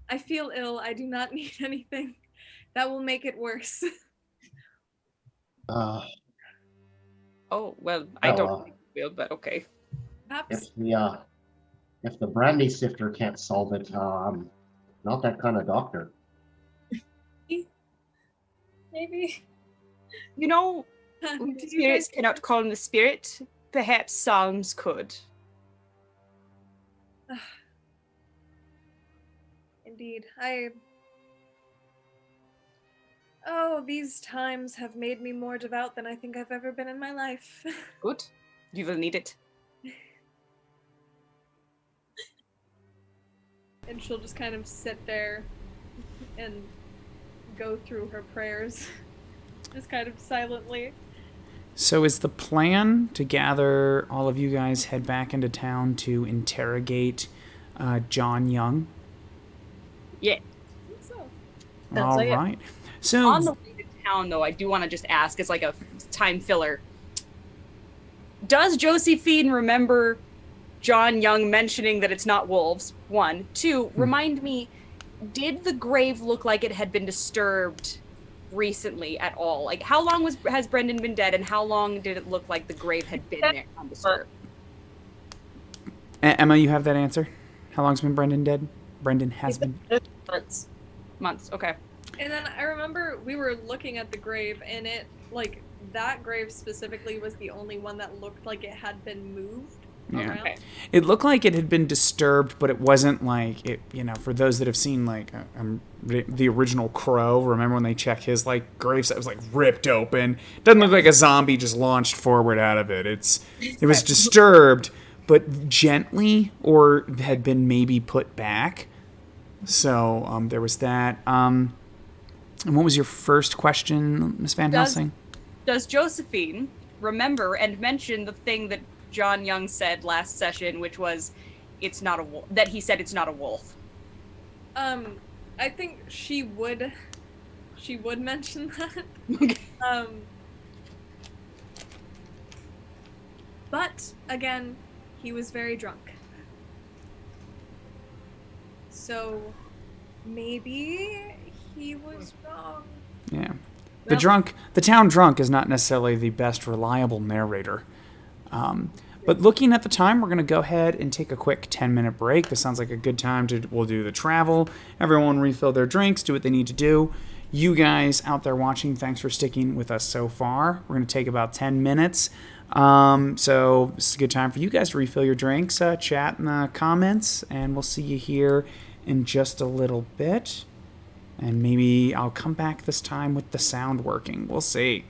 I feel ill. I do not need anything that will make it worse. Oh, well, I don't think it will, but okay. Perhaps. If the brandy sifter can't solve it, Not that kind of doctor. Maybe. You know, Do you spirits guys- cannot call him the spirit. Perhaps psalms could. Indeed. These times have made me more devout than I think I've ever been in my life. Good. You will need it. And she'll just kind of sit there and go through her prayers. Just kind of silently. So is the plan to gather all of you guys, head back into town to interrogate John Young? Yeah. I think so. All like it. right. So On the way to town, though, I do want to just ask, as like a time filler. Does Josephine remember John Young mentioning that it's not wolves? 1. 2, remind me, did the grave look like it had been disturbed recently at all? Like, how long has Brendan been dead, and how long did it look like the grave had been there undisturbed? Emma, you have that answer? How long's been Brendan dead? Brendan has been. Months. Months, okay. And then I remember we were looking at the grave, and it, like, that grave specifically was the only one that looked like it had been moved Yeah. around. Okay. It looked like it had been disturbed, but it wasn't like it. You know, for those that have seen like the original Crow, remember when they checked his like gravesite? It was like ripped open. Doesn't look like a zombie just launched forward out of it. It was disturbed, but gently, or had been maybe put back. So there was that. And what was your first question, Miss Van Helsing? Does Josephine remember and mention the thing that John Young said last session, which was, it's not a wolf, that he said it's not a wolf? I think she would mention that. But again, he was very drunk. So maybe he was wrong. Yeah. Well- The town drunk is not necessarily the best reliable narrator. But looking at the time, we're going to go ahead and take a quick 10-minute break. This sounds like a good time we'll do the travel. Everyone refill their drinks, do what they need to do. You guys out there watching, thanks for sticking with us so far. We're going to take about 10 minutes. So this is a good time for you guys to refill your drinks, chat in the comments, and we'll see you here in just a little bit. And maybe I'll come back this time with the sound working. We'll see.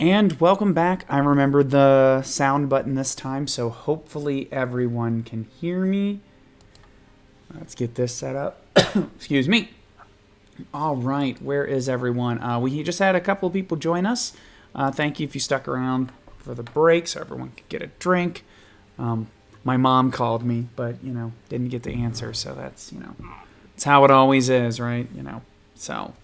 And welcome back. I remembered the sound button this time, so hopefully everyone can hear me. Let's get this set up. Excuse me. All right, where is everyone? We just had a couple of people join us. Thank you if you stuck around for the break so everyone could get a drink. My mom called me, but, didn't get the answer, so that's, it's how it always is, right? So.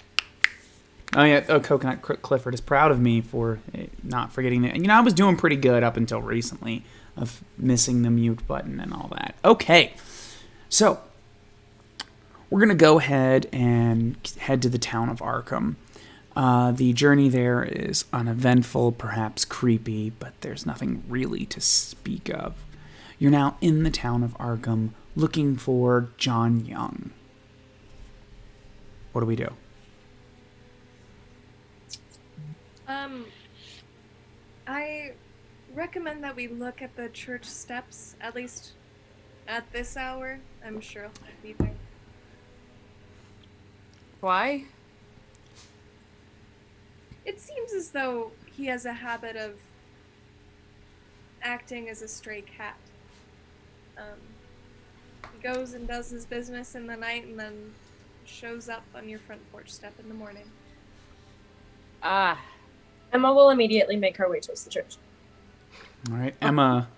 Oh, yeah, Coconut Clifford is proud of me for not forgetting that. I was doing pretty good up until recently of missing the mute button and all that. Okay, so we're going to go ahead and head to the town of Arkham. The journey there is uneventful, perhaps creepy, but there's nothing really to speak of. You're now in the town of Arkham looking for John Young. What do we do? I recommend that we look at the church steps, at least at this hour. I'm sure he'll be there. Why? It seems as though he has a habit of acting as a stray cat. He goes and does his business in the night and then shows up on your front porch step in the morning. Emma will immediately make her way towards the church. All right, Emma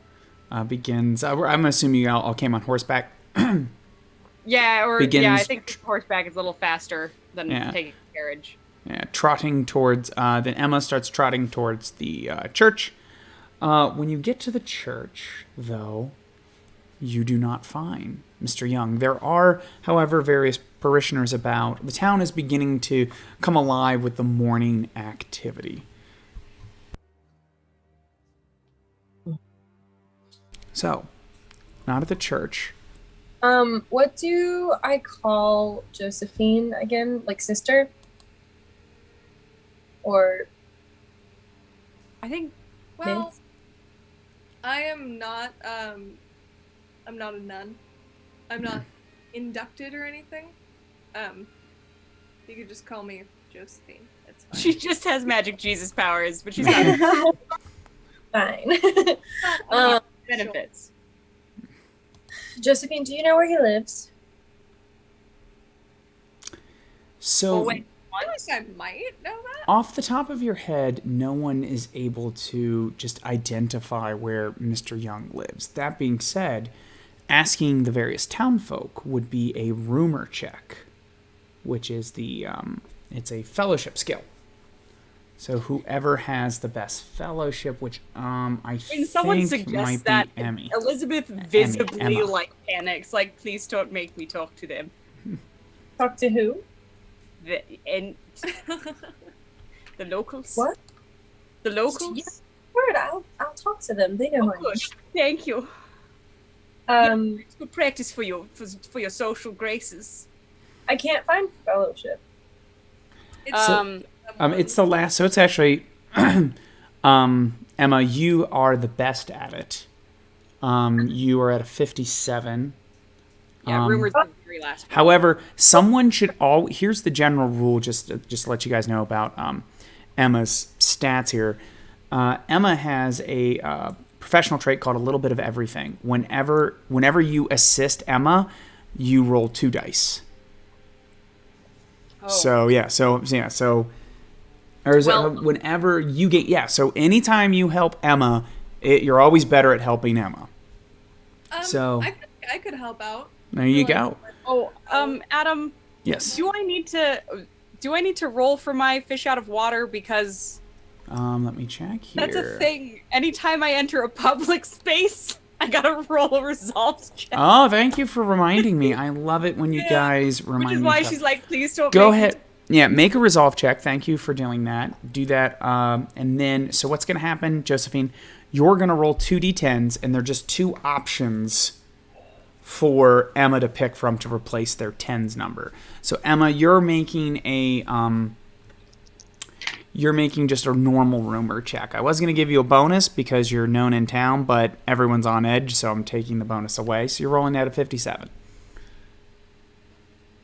begins. I'm assuming you all came on horseback. Yeah, begins, I think horseback is a little faster than taking a carriage. Yeah, trotting towards. Then Emma starts trotting towards the church. When you get to the church, though, you do not find Mr. Young. There are, however, various parishioners about. The town is beginning to come alive with the morning activity. So, not at the church. What do I call Josephine again? Like sister? Or I think, well, I am not, I'm not a nun. I'm not inducted or anything. You could just call me Josephine. It's fine. she just has magic Jesus powers, but she's not fine. benefits. Josephine, do you know where he lives? So, Well, wait, I think I might know that. off the top of your head, no one is able to just identify where Mr. Young lives. That being said, asking the various townfolk would be a rumor check, which is it's a fellowship skill. So whoever has the best fellowship, which I think someone suggests might that, be Emmy. Elizabeth visibly Emma. panics, please don't make me talk to them. Talk to who? The locals. What? The locals? Yeah, word. I'll talk to them. They know who I am. Good. Thank you. It's good practice for your social graces. I can't find fellowship. It's the last. So it's actually, Emma, you are the best at it. You are at a 57. Yeah, rumors are the very last one. However, someone should here's the general rule, just to let you guys know about Emma's stats here. Emma has a professional trait called a little bit of everything. Whenever you assist Emma, you roll 2 dice. Oh. Whenever you get so anytime you help Emma, you're always better at helping Emma. I could help out. There you go. Oh, Adam. Yes. Do I need to roll for my fish out of water because let me check here. that's a thing. Anytime I enter a public space, I gotta roll a results check. Oh, thank you for reminding me. I love it when you guys remind me. Which is why she's like, please don't. Go ahead. Yeah, make a resolve check. Thank you for doing that. Do that. And then, so what's going to happen, Josephine? You're going to roll 2d10s, and they're just 2 options for Emma to pick from to replace their 10s number. So, Emma, you're making just a normal rumor check. I was going to give you a bonus because you're known in town, but everyone's on edge, so I'm taking the bonus away. So you're rolling at a 57.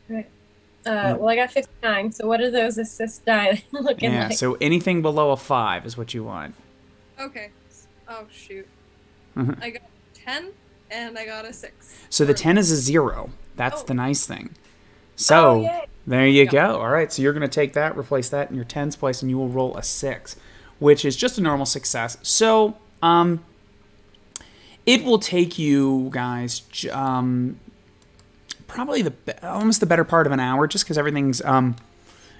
Right. Well, I got 59. So what are those assist die looking Yeah, like? so anything below a 5 is what you want. Okay. Oh shoot. Mhm. I got 10 and I got a 6. So the Or- 10 is a 0. That's Oh. the nice thing. So yay. there you go. All right, so you're going to take that, replace that in your 10s place, and you will roll a 6, which is just a normal success. So it will take you guys probably almost the better part of an hour, just because everything's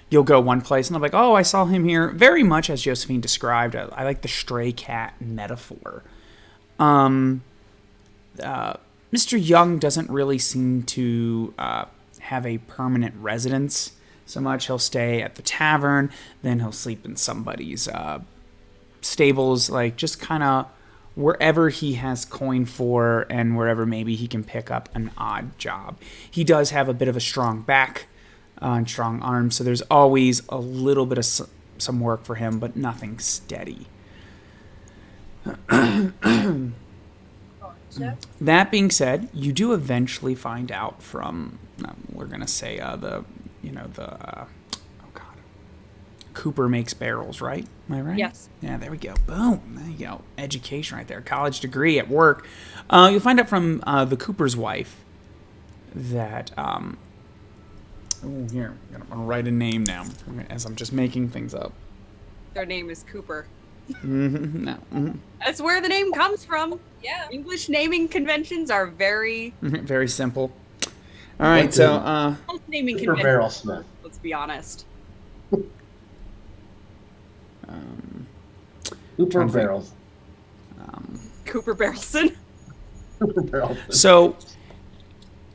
you'll go one place and they're like, oh, I saw him here. Very much as Josephine described. I like the stray cat metaphor. Mr. Young doesn't really seem to have a permanent residence so much. He'll stay at the tavern, then he'll sleep in somebody's stables, like just kind of wherever he has coin for and wherever maybe he can pick up an odd job. He does have a bit of a strong back and strong arms, so there's always a little bit of some work for him, but nothing steady. That being said, you do eventually find out from, we're gonna say Cooper makes barrels, right? Am I right? Yes. Yeah, there we go. Boom. There you go. Education right there. College degree at work. You'll find out from the Cooper's wife that here, I'm gonna write a name now as I'm just making things up. Their name is Cooper. No. That's where the name comes from. Yeah. English naming conventions are very Very simple. All right, so naming Cooper conventions. Barrel Smith. Let's be honest. Cooper Trying to think. Barrels. Cooper Barrelson. Cooper Barrels. So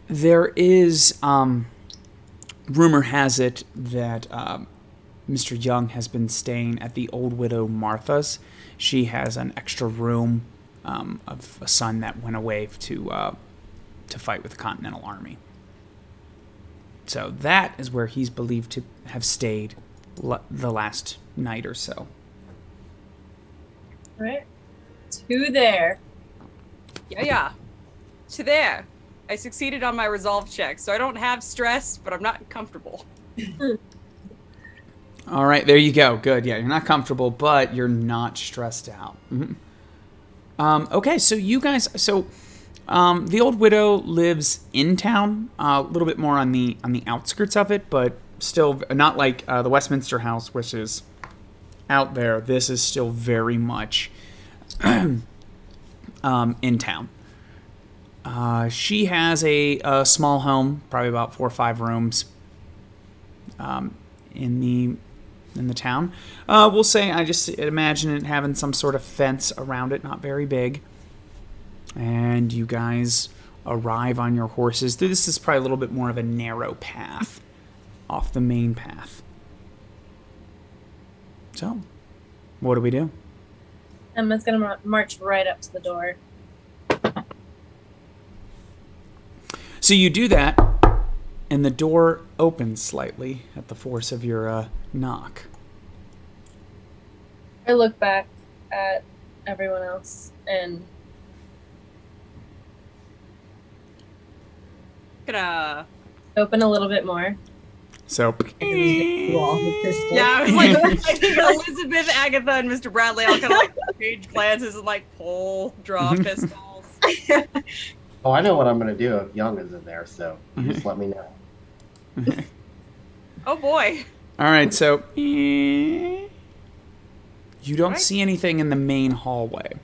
there is rumor has it that Mr. Young has been staying at the old widow Martha's. She has an extra room of a son that went away to fight with the Continental Army. So that is where he's believed to have stayed the last night or so. Right. To there. Yeah. To there. I succeeded on my resolve check, so I don't have stress, but I'm not comfortable. All right, there you go. Good. Yeah, you're not comfortable, but you're not stressed out. Okay, so you guys, the old widow lives in town, a little bit more on the outskirts of it, but still not like the Westminster house, which is out there. This is still very much in town. She has a small home, probably about 4 or 5 rooms, in the town. We'll say I just imagine it having some sort of fence around it, not very big. And you guys arrive on your horses. This is probably a little bit more of a narrow path off the main path. So, what do we do? Emma's gonna march right up to the door. So you do that, and the door opens slightly at the force of your knock. I look back at everyone else and Gonna. open a little bit more. So, Wall with pistol. Yeah, I was like, I think Elizabeth, Agatha, and Mr. Bradley all kind of like exchange glances and like draw pistols. Oh, I know what I'm going to do if Young is in there, so you just let me know. Oh boy. all right, so you don't Right. see anything in the main hallway.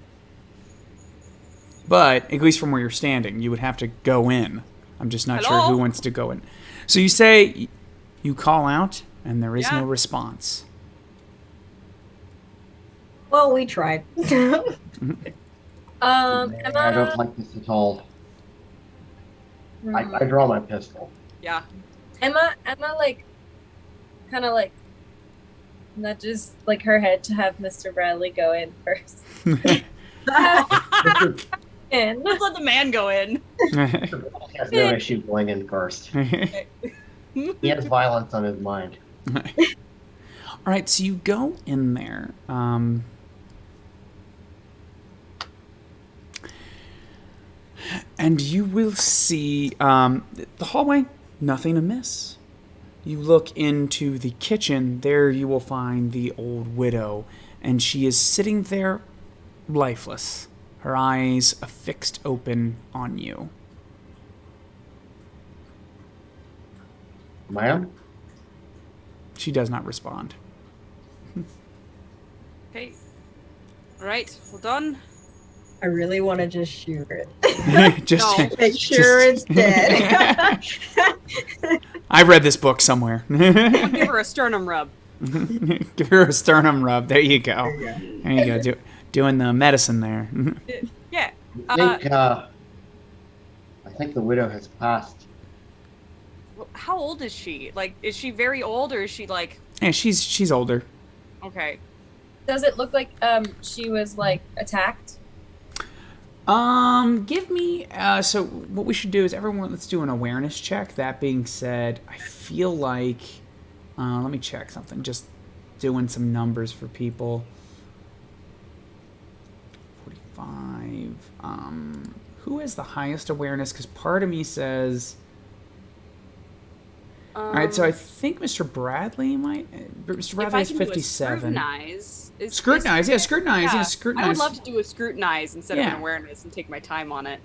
But, at least from where you're standing, you would have to go in. I'm just not sure Hello? who wants to go in. So you say, you call out, and there is Yeah. no response. Well, we tried. Emma. I don't like this at all. I draw my pistol. Yeah. Emma, like, kind of like nudges like her head to have Mr. Bradley go in first. In. Let's let the man go in. He has no issue going in first. He has violence on his mind. All right, so you go in there. And you will see the hallway, nothing amiss. you look into the kitchen. There you will find the old widow, and she is sitting there lifeless, her eyes affixed open on you. Ma'am? She does not respond. Okay. All right. Hold on. I really want to just shoot it. Just No. Make sure it's dead. I read this book somewhere. I'll give her a sternum rub. Give her a sternum rub. There you go. There you go. Doing the medicine there. Yeah. I think the widow has passed. How old is she? Like, is she very old, or is she like? Yeah, she's older. Okay. Does it look like she was like attacked? Give me. So what we should do is everyone. Let's do an awareness check. That being said, I feel like. Let me check something. Just doing some numbers for people. 45. Who has the highest awareness? Because part of me says. All right, so I think Mr. Bradley might. Mr. Bradley has 57. Scrutinize. Scrutinize, yeah, scrutinize, yeah, scrutinize. I would love to do a scrutinize instead of Yeah. an awareness and take my time on it.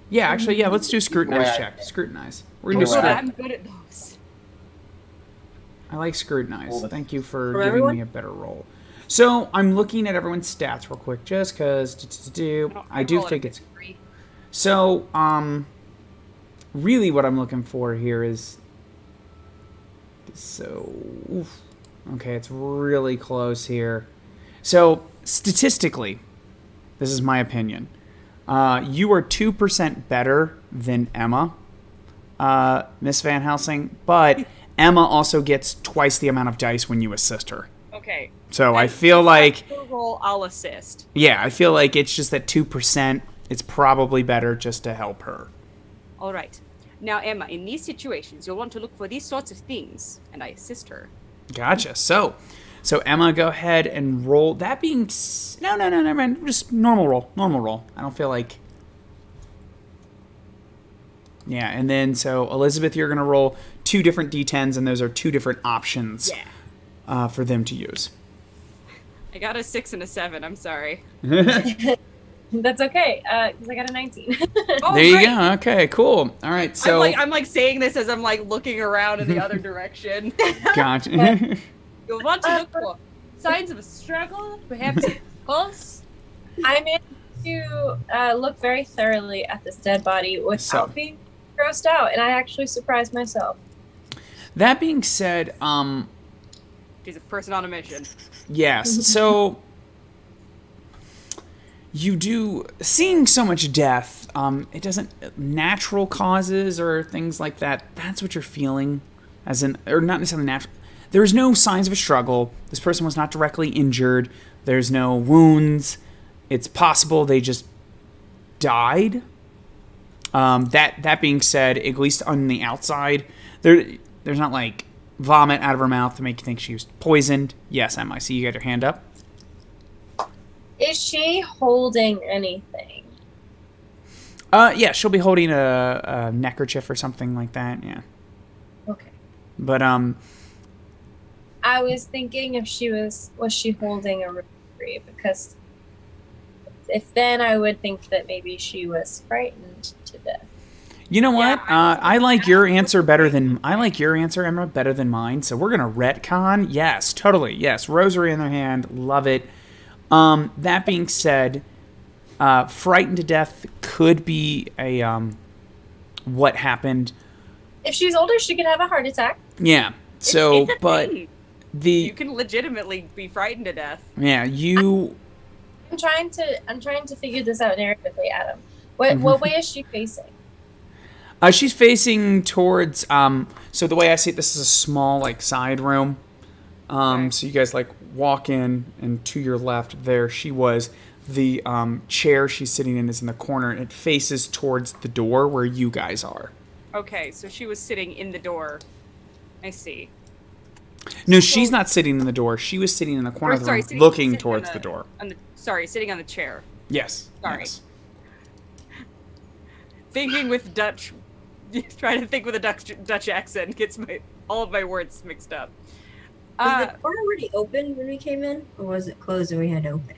Yeah, actually, yeah, let's do scrutinize Right. check. Scrutinize. We're gonna do Right. scrutinize. I'm good at those. I like scrutinize. Hold it. Thank you for For giving everyone? me a better roll. So I'm looking at everyone's stats real quick, just because I do think it's. So really, what I'm looking for here is. Oof. Okay, it's really close here. So statistically, this is my opinion. You are 2% better than Emma, Miss Van Helsing, but Emma also gets twice the amount of dice when you assist her. Okay. So I feel like, Roll, I'll assist. yeah, I feel like it's just that 2%. It's probably better just to help her. All right. Now, Emma, in these situations, you'll want to look for these sorts of things, and I assist her. Gotcha. So Emma, go ahead and roll. That being no, never mind. Just normal roll. I don't feel like. Yeah, and then so Elizabeth, you're gonna roll 2 different d10s, and those are 2 different options. Yeah. For them to use. I got a 6 and a 7. I'm sorry. That's okay, because I got a 19. Oh, There you great. go. Okay, cool. All right, so I'm like saying this as I'm like looking around in the other direction. gotcha. You'll want to look for signs of a struggle, perhaps a pulse. I managed to look very thoroughly at this dead body without So- being grossed out, and I actually surprised myself. That being said, She's a person on a mission. yes. So you do seeing so much death. It doesn't natural causes or things like that. That's what you're feeling, as in, or not necessarily natural. There's no signs of a struggle. This person was not directly injured. There's no wounds. It's possible they just died. That being said, at least on the outside, there's not like vomit out of her mouth to make you think she was poisoned. Yes, Emma, I see you got your hand up. Is she holding anything? Yeah, she'll be holding a neckerchief or something like that. Yeah, Okay. but I was thinking if she was she holding a reprieve, because if then I would think that maybe she was frightened to death. you know what? Yeah, I like your answer better than Emma, better than mine. So we're gonna retcon. Yes, totally. Yes, rosary in their hand. Love it. That being said, frightened to death could be a what happened. If she's older, she could have a heart attack. Yeah. So, It's a but thing. the You can legitimately be frightened to death. yeah you. I'm trying to figure this out narratively, Adam. What way is she facing? She's facing towards. So the way I see it, this is a small like side room. Okay. So you guys like walk in, and to your left there she was. The chair she's sitting in is in the corner, and it faces towards the door where you guys are. Okay, so she was sitting in the door. I see. No, she's not sitting in the door. She was sitting in the corner Or, of the sorry, room, sitting- looking sitting towards on the door. Sitting on the chair. Yes. Sorry. Yes. Thinking with Dutch, trying to think with a Dutch accent gets my all of my words mixed up. Was the door already open when we came in, or was it closed and we had to open it?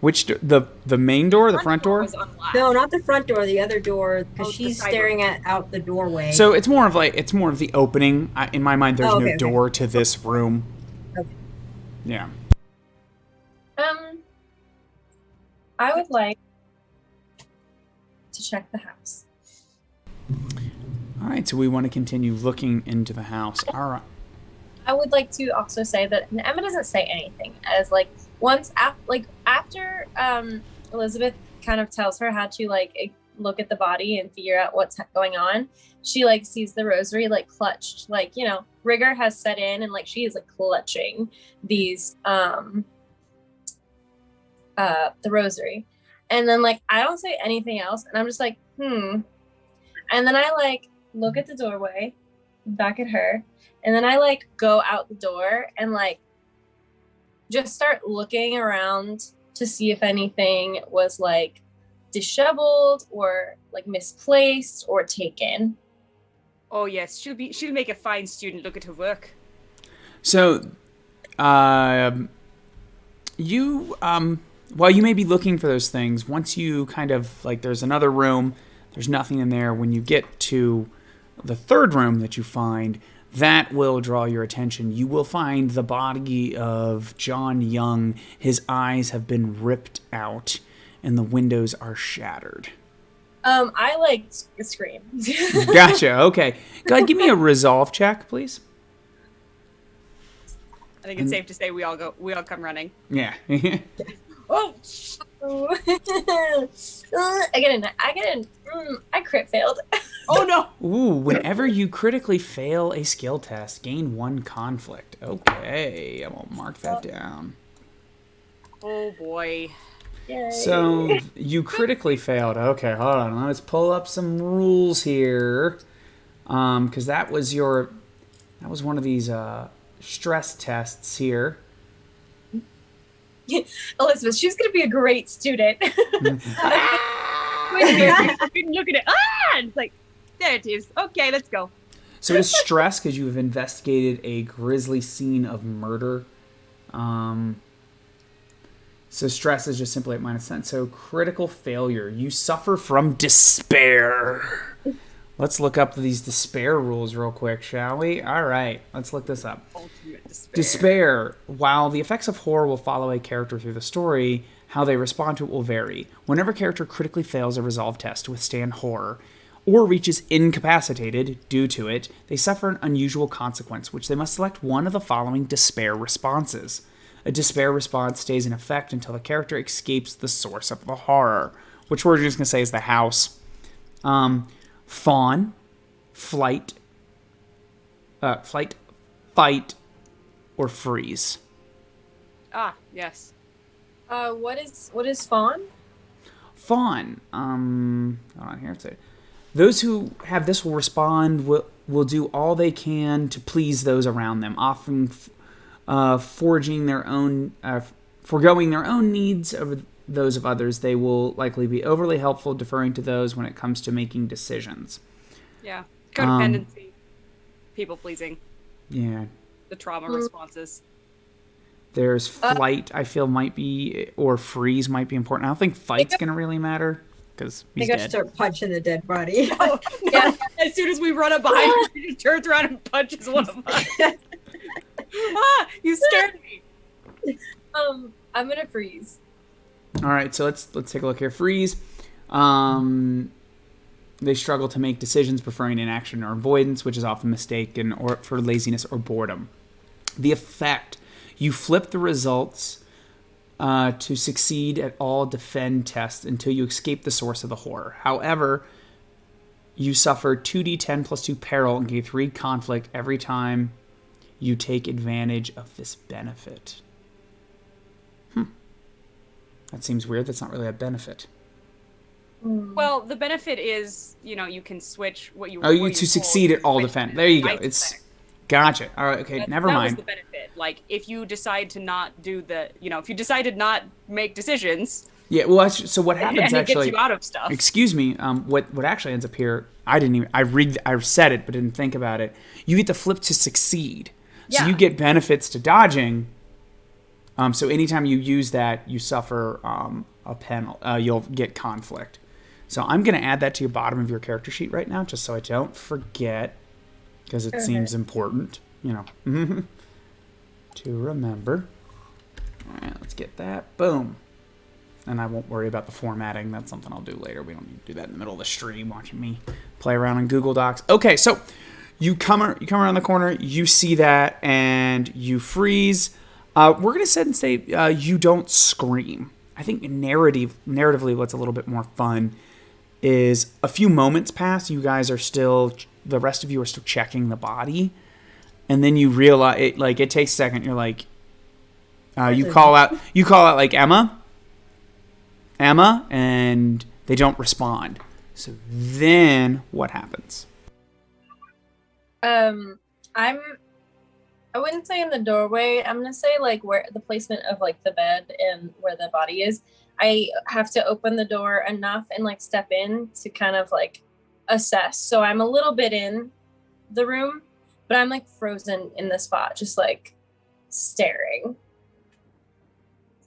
Which the main door, the front door? Was unlocked. No, not the front door, the other door, because Oh, the she's side staring out the doorway. So it's more of the opening. In my mind, there's no door to this room. Okay. Yeah. I would like to check the house. All right, so we want to continue looking into the house. All right. I would like to also say that Emma doesn't say anything, as like after Elizabeth kind of tells her how to like look at the body and figure out what's going on, she like sees the rosary like clutched, like, you know, rigor has set in, and like she is like clutching these the rosary, and then like I don't say anything else, and I'm just like and then I like look at the doorway back at her, and then I like go out the door and like just start looking around to see if anything was like disheveled or like misplaced or taken. Oh yes, she'll make a fine student. Look at her work. So, you while you may be looking for those things, once you kind of like, there's another room, there's nothing in there. When you get to the third room that you find, that will draw your attention. You will find the body of John Young. His eyes have been ripped out, and the windows are shattered. I like scream. Gotcha. Okay. Go ahead, give me a resolve check, please. I think it's safe to say we all come running. Yeah. Oh. I crit failed. Oh no. Ooh, whenever you critically fail a skill test, gain 1 conflict. Okay, I will mark that down. Oh boy. Yay. So you critically failed. Okay, hold on. Let's pull up some rules here, because that was one of these stress tests here. Elizabeth, she's gonna be a great student. Look at it. It's like, there it is. Okay, let's go. So it is stress because you have investigated a grisly scene of murder. So stress is just simply at -10. So critical failure. You suffer from despair. Let's look up these despair rules real quick, shall we? All right, let's look this up. Ultimate despair. Despair. While the effects of horror will follow a character through the story, how they respond to it will vary. Whenever a character critically fails a resolve test to withstand horror, or reaches incapacitated due to it, they suffer an unusual consequence, which they must select one of the following despair responses. A despair response stays in effect until the character escapes the source of the horror, which we're just going to say is the house. Fawn, flight, fight, or freeze. Ah, yes. What is fawn? Fawn. Hold on here. Those who have this will respond will do all they can to please those around them, often foregoing their own needs over those of others. They will likely be overly helpful, deferring to those when it comes to making decisions. Yeah. Codependency. People pleasing. Yeah. The trauma responses. There's flight, I feel might be, or freeze might be important. I don't think fight's going to really matter because he's I dead. start punching the dead body. Oh, yeah. As soon as we run up behind her, she just turns around and punches one of us. Ah, you scared me. I'm gonna freeze. All right, so let's take a look here. Freeze. They struggle to make decisions, preferring inaction or avoidance, which is often mistaken or for laziness or boredom. The effect: you flip the results to succeed at all defend tests until you escape the source of the horror. However, you suffer 2d10 plus 2 peril and gain 3 conflict every time you take advantage of this benefit. That seems weird. That's not really a benefit. Well, the benefit is, you can switch what you. Oh, you to succeed at all defend. There you go. It's gotcha. All right. Okay. Never mind. That was the benefit. Like, if you decide to not do if you decide to not make decisions, Yeah, well, so what happens and it actually? gets you out of stuff. Excuse me. What actually ends up here? I didn't even. I said it, but didn't think about it. You get to flip to succeed, so Yeah. you get benefits to dodging. So anytime you use that, you suffer a penalty. You'll get conflict. So I'm gonna add that to your bottom of your character sheet right now, just so I don't forget, because it seems important. You know, to remember. All right, let's get that. Boom. And I won't worry about the formatting. That's something I'll do later. We don't need to do that in the middle of the stream, watching me play around in Google Docs. Okay, so you come around the corner, you see that, and you freeze. We're going to set and say you don't scream. I think narratively what's a little bit more fun is a few moments pass. You guys are still, the rest of you are still checking the body. And then you realize, it takes a second. You're like, you call out like Emma, and they don't respond. So then what happens? I wouldn't say in the doorway. I'm gonna say like where the placement of like the bed and where the body is. I have to open the door enough and like step in to kind of like assess. So I'm a little bit in the room, but I'm like frozen in the spot, just like staring,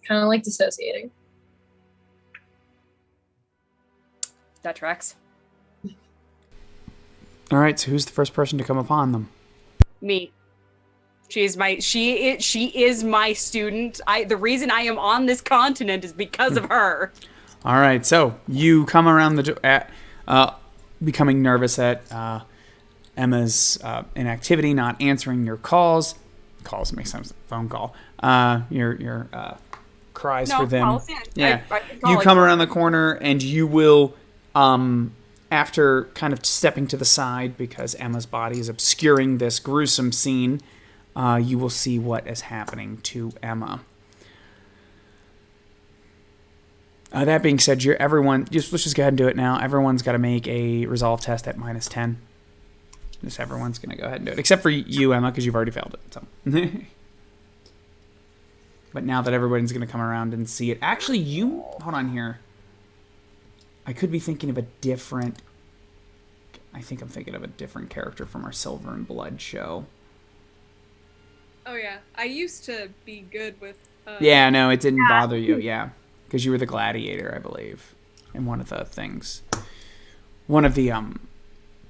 kind of like dissociating. That tracks. All right, so who's the first person to come upon them? Me. She is my student. The reason I am on this continent is because of her. All right, so you come around the door, becoming nervous at Emma's inactivity, not answering your calls. Calls make sense. Phone call. Your cries for them. Calls, yeah. I You come around the corner, and you will, after kind of stepping to the side because Emma's body is obscuring this gruesome scene, you will see what is happening to Emma. That being said, let's just go ahead and do it now. Everyone's got to make a resolve test at -10. Just everyone's going to go ahead and do it. Except for you, Emma, because you've already failed it. So. But now that everybody's going to come around and see it. Actually, hold on here. I could be thinking of a different... I think I'm thinking of a different character from our Silver and Blood show. Oh yeah, I used to be good with. Yeah, no, it didn't bother you. Yeah, because you were the gladiator, I believe, and one of the things, one of the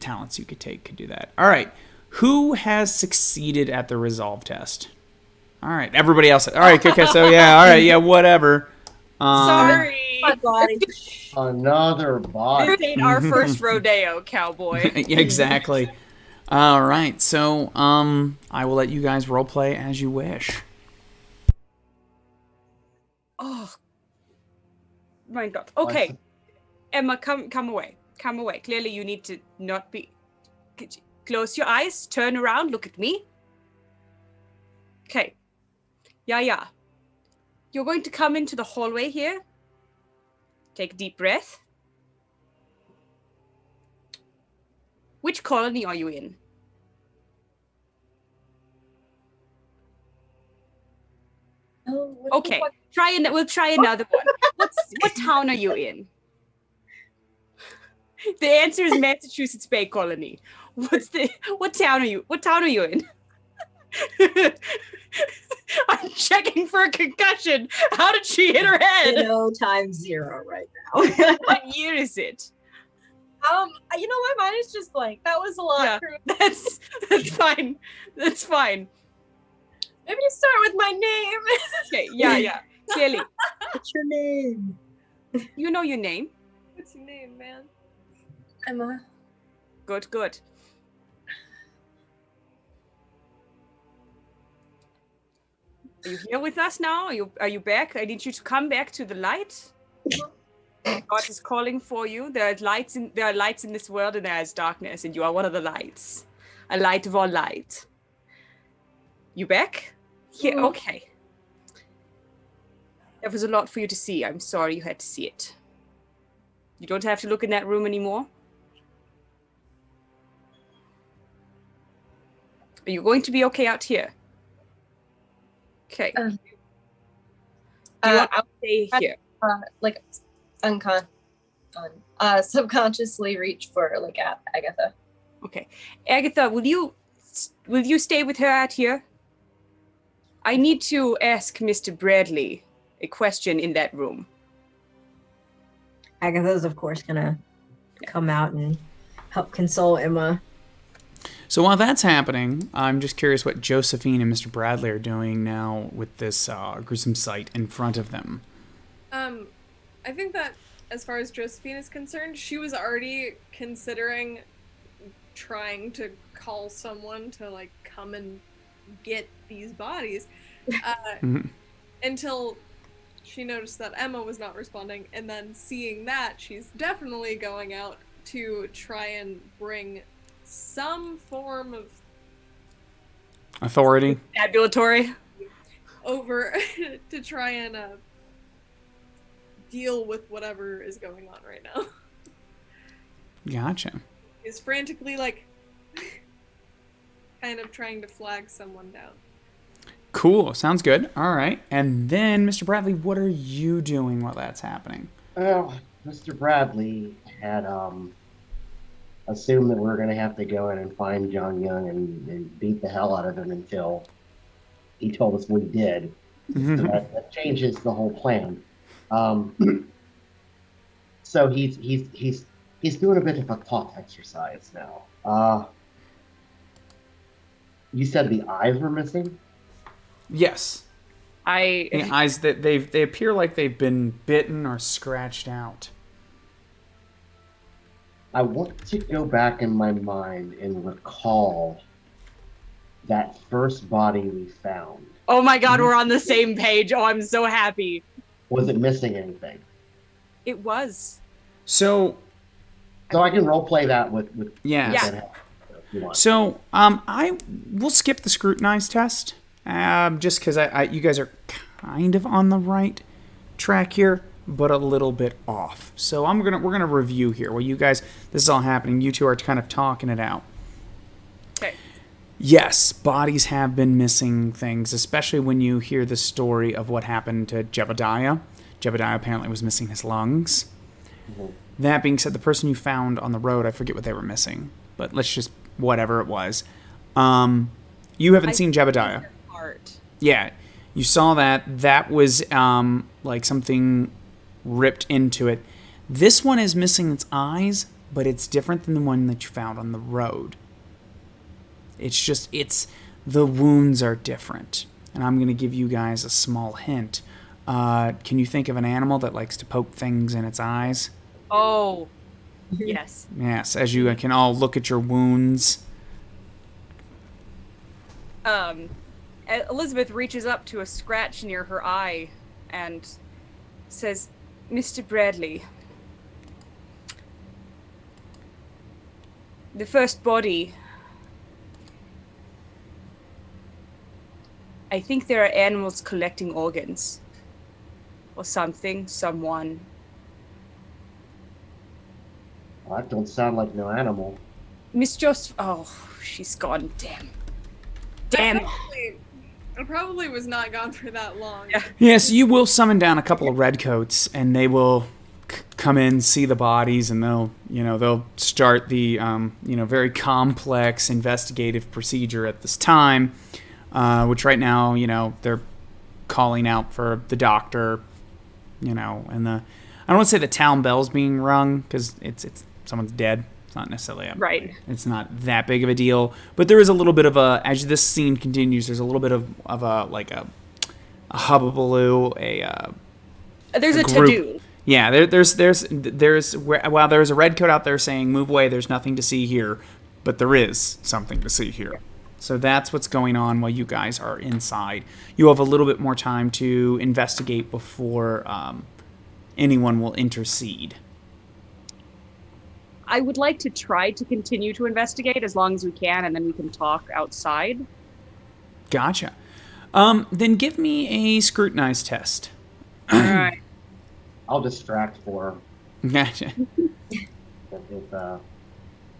talents you could take could do that. All right, who has succeeded at the resolve test? All right, everybody else. All right, okay, so yeah, all right, yeah, whatever. Sorry. Another bot. This ain't our first rodeo, cowboy. Yeah, exactly. All right, so I will let you guys roleplay as you wish. Oh, my God. Okay, Emma, come away. Come away. Clearly, you need to not be. Close your eyes. Turn around. Look at me. Okay. Yeah. You're going to come into the hallway here. Take a deep breath. Which colony are you in? Okay, we'll try another one. What town are you in? The answer is Massachusetts Bay Colony. What town are you in? I'm checking for a concussion. How did she hit her head? times 0 right now. What year is it? You know, my mind is just blank. That was a lot. Yeah, that's fine. That's fine. Maybe you start with my name. Okay, yeah. Clearly. What's your name? You know your name. What's your name, man? Emma. Good. Are you here with us now? Are you back? I need you to come back to the light. God is calling for you. There are lights in this world, and there is darkness, and you are one of the lights. A light of all light. You back? Yeah, okay. There was a lot for you to see. I'm sorry you had to see it. You don't have to look in that room anymore. Are you going to be okay out here? Okay. Do you want to stay here? like subconsciously reach for like Agatha. Okay. Agatha, will you stay with her out here? I need to ask Mr. Bradley a question in that room. Agatha's, of course, gonna come out and help console Emma. So while that's happening, I'm just curious what Josephine and Mr. Bradley are doing now with this gruesome sight in front of them. I think that as far as Josephine is concerned, she was already considering trying to call someone to like come and get these bodies until she noticed that Emma was not responding, and then seeing that, she's definitely going out to try and bring some form of Authority? Ambulatory? over to try and deal with whatever is going on right now. Gotcha. Is frantically like kind of trying to flag someone down. Cool. Sounds good. All right. And then, Mr. Bradley, what are you doing while that's happening? Well, Mr. Bradley had assumed that we were going to have to go in and find John Young and beat the hell out of him until he told us we did. So that changes the whole plan. So he's doing a bit of a thought exercise now. You said the eyes were missing? Yes. The eyes that they appear like they've been bitten or scratched out. I want to go back in my mind and recall that first body we found. Oh my god, we're on the same page. Oh, I'm so happy. Was it missing anything? It was. So I can role play that with yeah. Yeah. if you want. So I will skip the scrutinize test, just because you guys are kind of on the right track here, but a little bit off. So we're gonna review here. While you guys, this is all happening, you two are kind of talking it out. Okay. Yes, bodies have been missing things, especially when you hear the story of what happened to Jebediah. Jebediah apparently was missing his lungs. Mhm. That being said, the person you found on the road, I forget what they were missing, but let's just, whatever it was. You haven't seen Jebediah. Heart. Yeah, you saw that. That was like something ripped into it. This one is missing its eyes, but it's different than the one that you found on the road. The wounds are different. And I'm going to give you guys a small hint. Can you think of an animal that likes to poke things in its eyes? Oh, yes. Yes, as you can all look at your wounds. Elizabeth reaches up to a scratch near her eye and says, Mr. Bradley, the first body, I think there are animals collecting organs. Or something, someone. Well, that don't sound like no animal. Miss Joseph, oh, she's gone, damn. I probably was not gone for that long. Yeah. Yes, you will summon down a couple of redcoats, and they will come in, see the bodies, and they'll start the very complex investigative procedure at this time, which right now they're calling out for the doctor, and I don't want to say the town bell's being rung because it's someone's dead. It's not necessarily right. It's not that big of a deal, but there is a little bit of as this scene continues, there's a little bit of a hubbubaloo, There's a group. to-do. Yeah, there's while there's a redcoat out there saying move away, there's nothing to see here, but there is something to see here. So that's what's going on while you guys are inside. You have a little bit more time to investigate before anyone will intercede. I would like to try to continue to investigate as long as we can, and then we can talk outside. Gotcha. Then give me a scrutinize test. All right. I'll distract for Gotcha.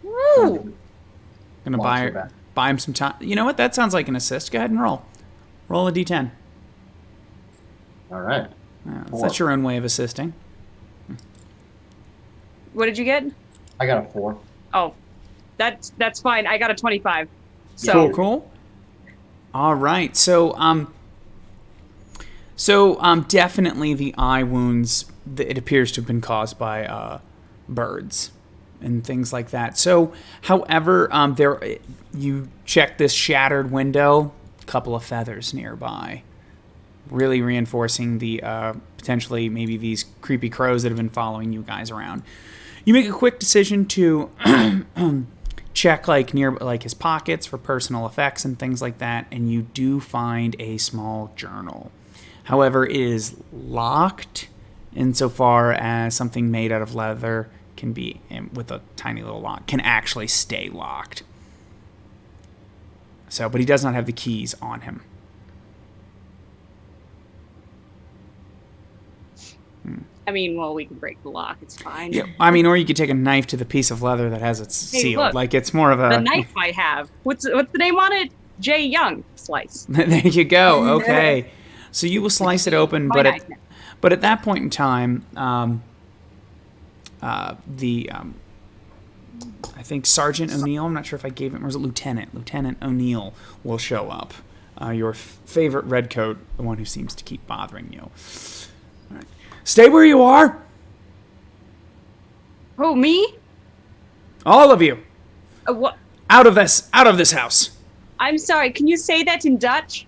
Woo! Gonna buy him some time. You know what? That sounds like an assist. Go ahead and roll. Roll a d10. All right. That's your own way of assisting. What did you get? I got a 4. Oh, that's fine. I got a 25. So Cool. All right. So definitely the eye wounds. It appears to have been caused by birds and things like that. So, however, you check this shattered window. A couple of feathers nearby, really reinforcing the potentially maybe these creepy crows that have been following you guys around. You make a quick decision to check near his pockets for personal effects and things like that, and you do find a small journal. However, it is locked insofar as something made out of leather can be, with a tiny little lock, can actually stay locked. So, but he does not have the keys on him. I mean, well, we can break the lock. It's fine. Yeah, I mean, or you could take a knife to the piece of leather that has it sealed. Look, it's more of a... The knife I have. What's the name on it? J. Young slice. There you go. Okay. So you will slice it open, but at that point in time, I think Sergeant O'Neill, I'm not sure if I gave him, or was it Lieutenant O'Neill will show up. Your favorite redcoat, the one who seems to keep bothering you. All right. Stay where you are. Oh, me? All of you. What? Out of this house. I'm sorry. Can you say that in Dutch?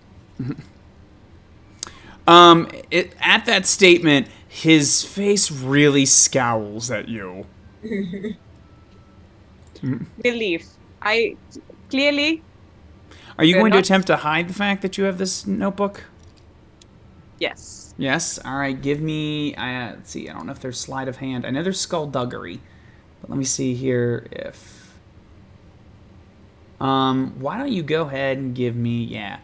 At that statement, his face really scowls at you. Relief. Clearly. Are you going to attempt to hide the fact that you have this notebook? Yes. Yes. All right. Give me. Let's see. I don't know if there's sleight of hand. I know there's skullduggery, but let me see here if. Why don't you go ahead and give me? Yeah.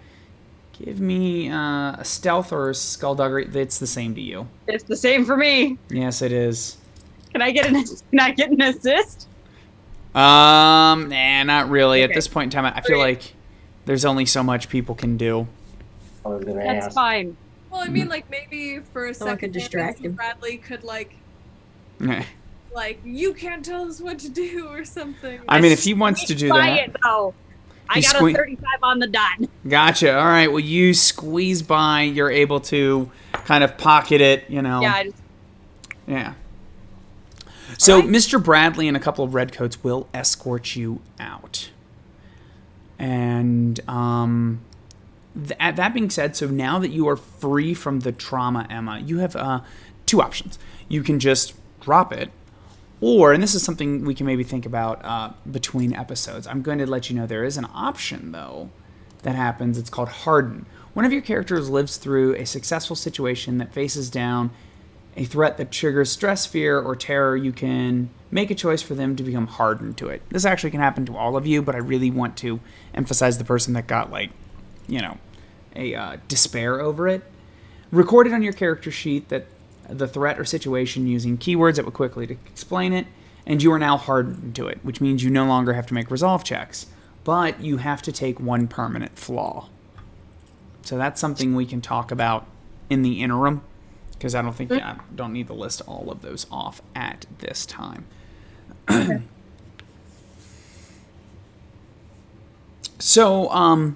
Give me a stealth or a skullduggery. It's the same to you. It's the same for me. Yes, it is. Can I get an assist? Nah, not really. Okay. At this point in time, I feel like there's only so much people can do. I was gonna That's ask. fine. Well, I mean, maybe for a Someone second, could distract him. Bradley could Eh. you can't tell us what to do or something. I mean, if he wants to do that. It, though. I got a 35 on the dot. Gotcha. All right. Well, you squeeze by. You're able to kind of pocket it, Yeah. Yeah. So, right. Mr. Bradley and a couple of redcoats will escort you out. And that being said, so now that you are free from the trauma, Emma, you have 2 options. You can just drop it, or, and this is something we can maybe think about between episodes. I'm going to let you know there is an option, though, that happens. It's called Harden. One of your characters lives through a successful situation that faces down a threat that triggers stress, fear, or terror. You can make a choice for them to become hardened to it. This actually can happen to all of you, but I really want to emphasize the person that got, a despair over it. Record it on your character sheet that the threat or situation using keywords that would quickly explain it, and you are now hardened to it, which means you no longer have to make resolve checks, but you have to take 1 permanent flaw. So that's something we can talk about in the interim, because I don't need to list all of those off at this time. So,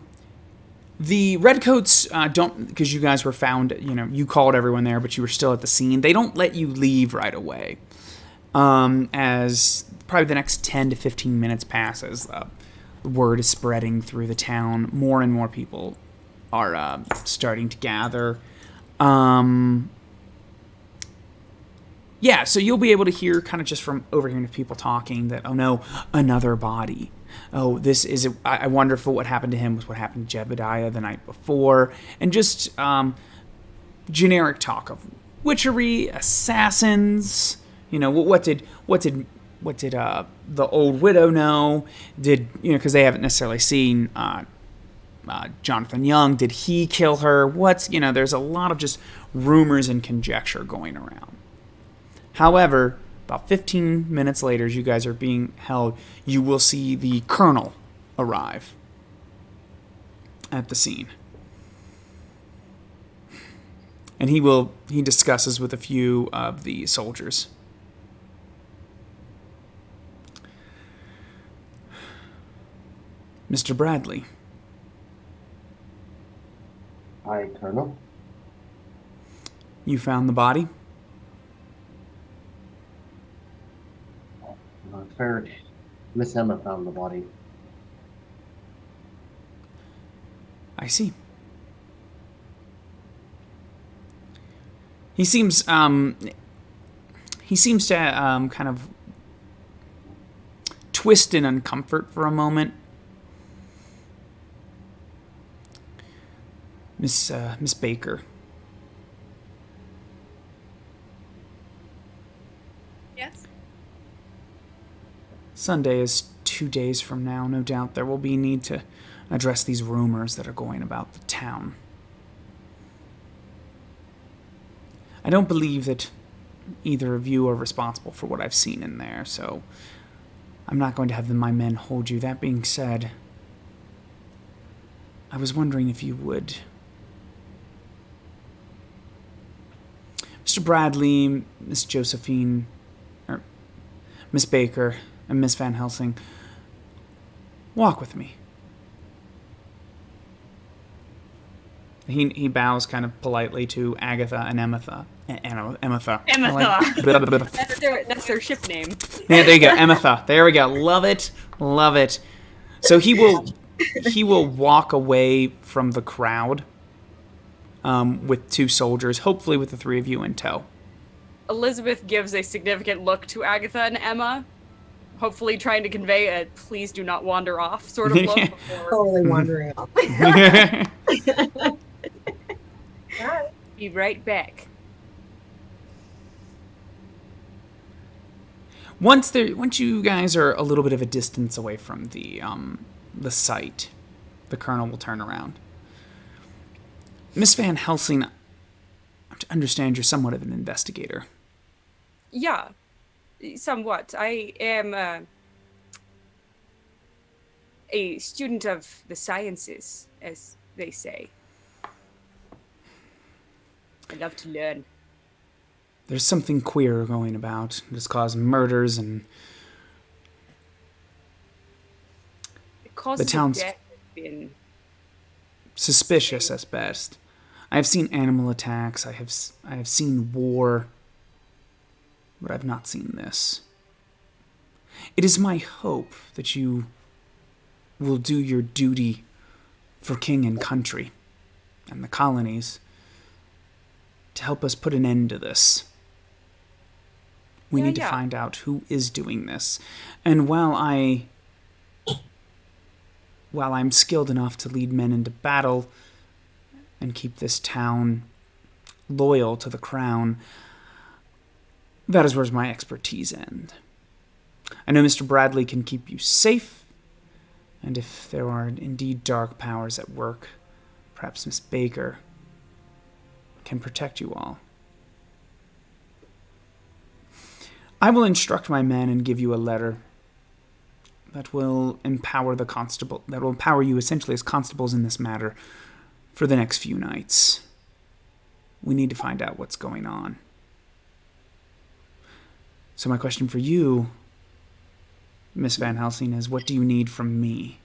the redcoats don't, because you guys were found, you called everyone there, but you were still at the scene. They don't let you leave right away. As probably the next 10 to 15 minutes passes, the word is spreading through the town. More and more people are starting to gather. Yeah, so you'll be able to hear kind of just from overhearing of people talking that, oh no, another body. Oh, this is, I wonder if what happened to him was what happened to Jebediah the night before. And just generic talk of witchery, assassins. What did the old widow know? Because they haven't necessarily seen Jonathan Young. Did he kill her? There's a lot of just rumors and conjecture going around. However, about 15 minutes later, as you guys are being held, you will see the colonel arrive at the scene. And he discusses with a few of the soldiers. Mr. Bradley. Hi, Colonel. You found the body? Third, Miss Emma found the body. I see. He seems to kind of twist in uncomfort for a moment. Miss Baker. Yes. Sunday is 2 days from now. No doubt there will be need to address these rumors that are going about the town. I don't believe that either of you are responsible for what I've seen in there, so I'm not going to have my men hold you. That being said, I was wondering if you would... Mr. Bradley, Miss Josephine, or Miss Baker, and Miss Van Helsing, walk with me. He bows kind of politely to Agatha and Emetha. Emetha. That's their ship name. Yeah, there you go. Emetha. There we go. Love it. Love it. So he will walk away from the crowd with 2 soldiers, hopefully with the 3 of you in tow. Elizabeth gives a significant look to Agatha and Emma, hopefully trying to convey a "please do not wander off" sort of look. Before Totally wandering off. be right back. Once you guys are a little bit of a distance away from the site, the colonel will turn around. Miss Van Helsing, I understand you're somewhat of an investigator. Yeah, somewhat. I am a student of the sciences, as they say. I love to learn. There's something queer going about. It's caused murders and The town's death has been suspicious at best. I have seen animal attacks. I have seen war, but I've not seen this. It is my hope that you will do your duty for king and country and the colonies to help us put an end to this. We need to find out who is doing this. And while I'm skilled enough to lead men into battle and keep this town loyal to the crown, that is where my expertise ends. I know Mr. Bradley can keep you safe, and if there are indeed dark powers at work, perhaps Miss Baker can protect you all. I will instruct my men and give you a letter that will empower you essentially as constables in this matter for the next few nights. We need to find out what's going on. So my question for you, Miss Van Helsing, is what do you need from me?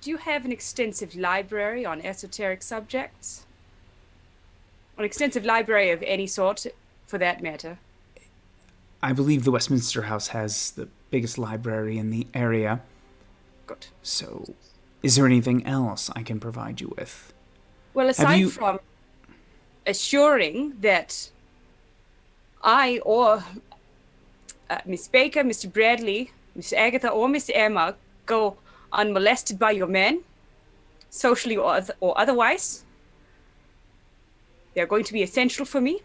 Do you have an extensive library on esoteric subjects? An extensive library of any sort, for that matter? I believe the Westminster House has the biggest library in the area. Good. So, is there anything else I can provide you with? Well, aside from assuring that I or Miss Baker, Mr. Bradley, Miss Agatha, or Miss Emma go unmolested by your men, socially or otherwise, they're going to be essential for me.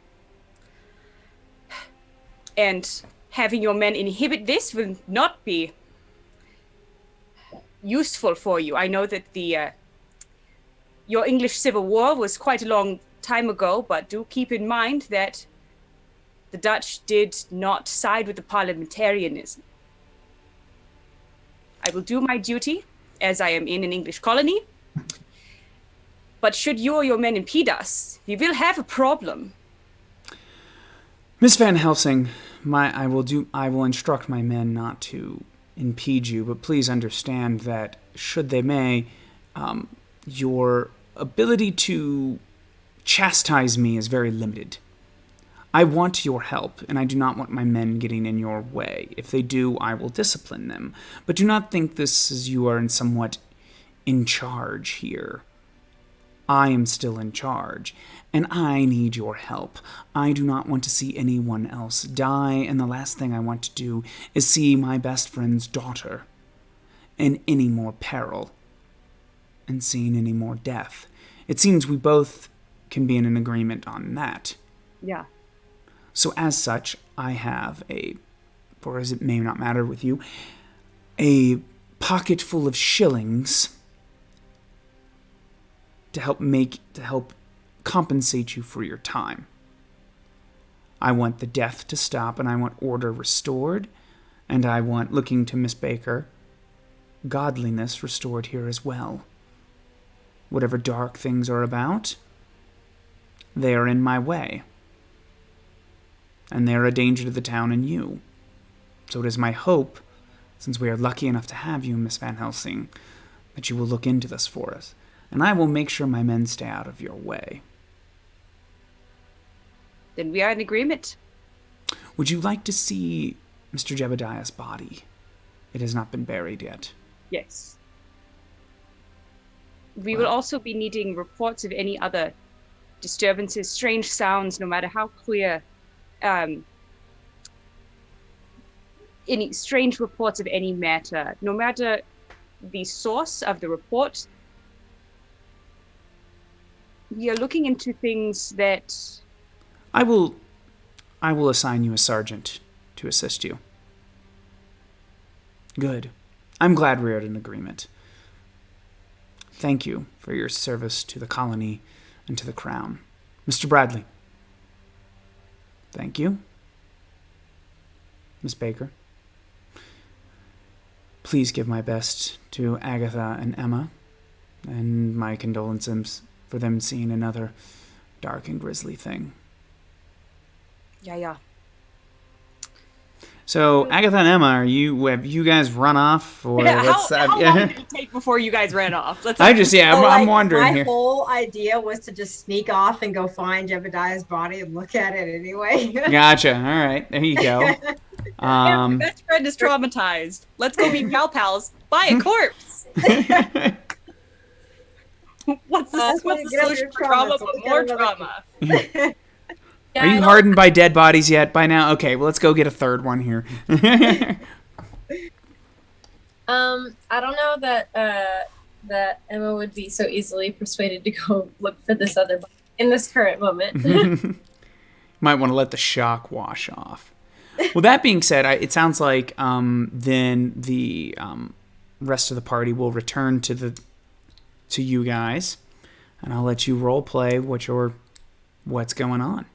And having your men inhibit this will not be useful for you. I know that your English Civil War was quite a long time ago, but do keep in mind that the Dutch did not side with the parliamentarianism. I will do my duty as I am in an English colony. But should you or your men impede us, we will have a problem. Miss Van Helsing, I will instruct my men not to impede you, but please understand that, should they may, your ability to chastise me is very limited. I want your help, and I do not want my men getting in your way. If they do, I will discipline them. But do not think this as you are somewhat in charge here. I am still in charge, and I need your help. I do not want to see anyone else die, and the last thing I want to do is see my best friend's daughter in any more peril and seeing any more death. It seems we both can be in an agreement on that. Yeah. So as such, I have or as it may not matter with you, a pocket full of shillings to help compensate you for your time. I want the death to stop, and I want order restored, and I want, looking to Miss Baker, godliness restored here as well. Whatever dark things are about, they are in my way, and they are a danger to the town and you. So it is my hope, since we are lucky enough to have you, Miss Van Helsing, that you will look into this for us, and I will make sure my men stay out of your way. Then we are in agreement. Would you like to see Mr. Jebediah's body? It has not been buried yet. Yes. We will also be needing reports of any other disturbances, strange sounds, no matter how clear. Any strange reports of any matter, no matter the source of the report. We are looking into things that... I will assign you a sergeant to assist you. Good. I'm glad we're at an agreement. Thank you for your service to the colony and to the crown. Mr. Bradley. Thank you. Miss Baker. Please give my best to Agatha and Emma, and my condolences for them seeing another dark and grisly thing. Yeah. So, Agatha and Emma, have you guys run off? Or how long did it take before you guys ran off? I'm wondering my here. My whole idea was to just sneak off and go find Jebediah's body and look at it anyway. Gotcha. All right. There you go. My best friend is traumatized. Let's go be pals. Buy a corpse. What's the solution for trauma but more trauma? Are you hardened by dead bodies yet by now? Okay, well, let's go get a third one here. I don't know that Emma would be so easily persuaded to go look for this other body in this current moment. Might want to let the shock wash off. Well, that being said, it sounds like then the rest of the party will return to you guys, and I'll let you role play what's going on.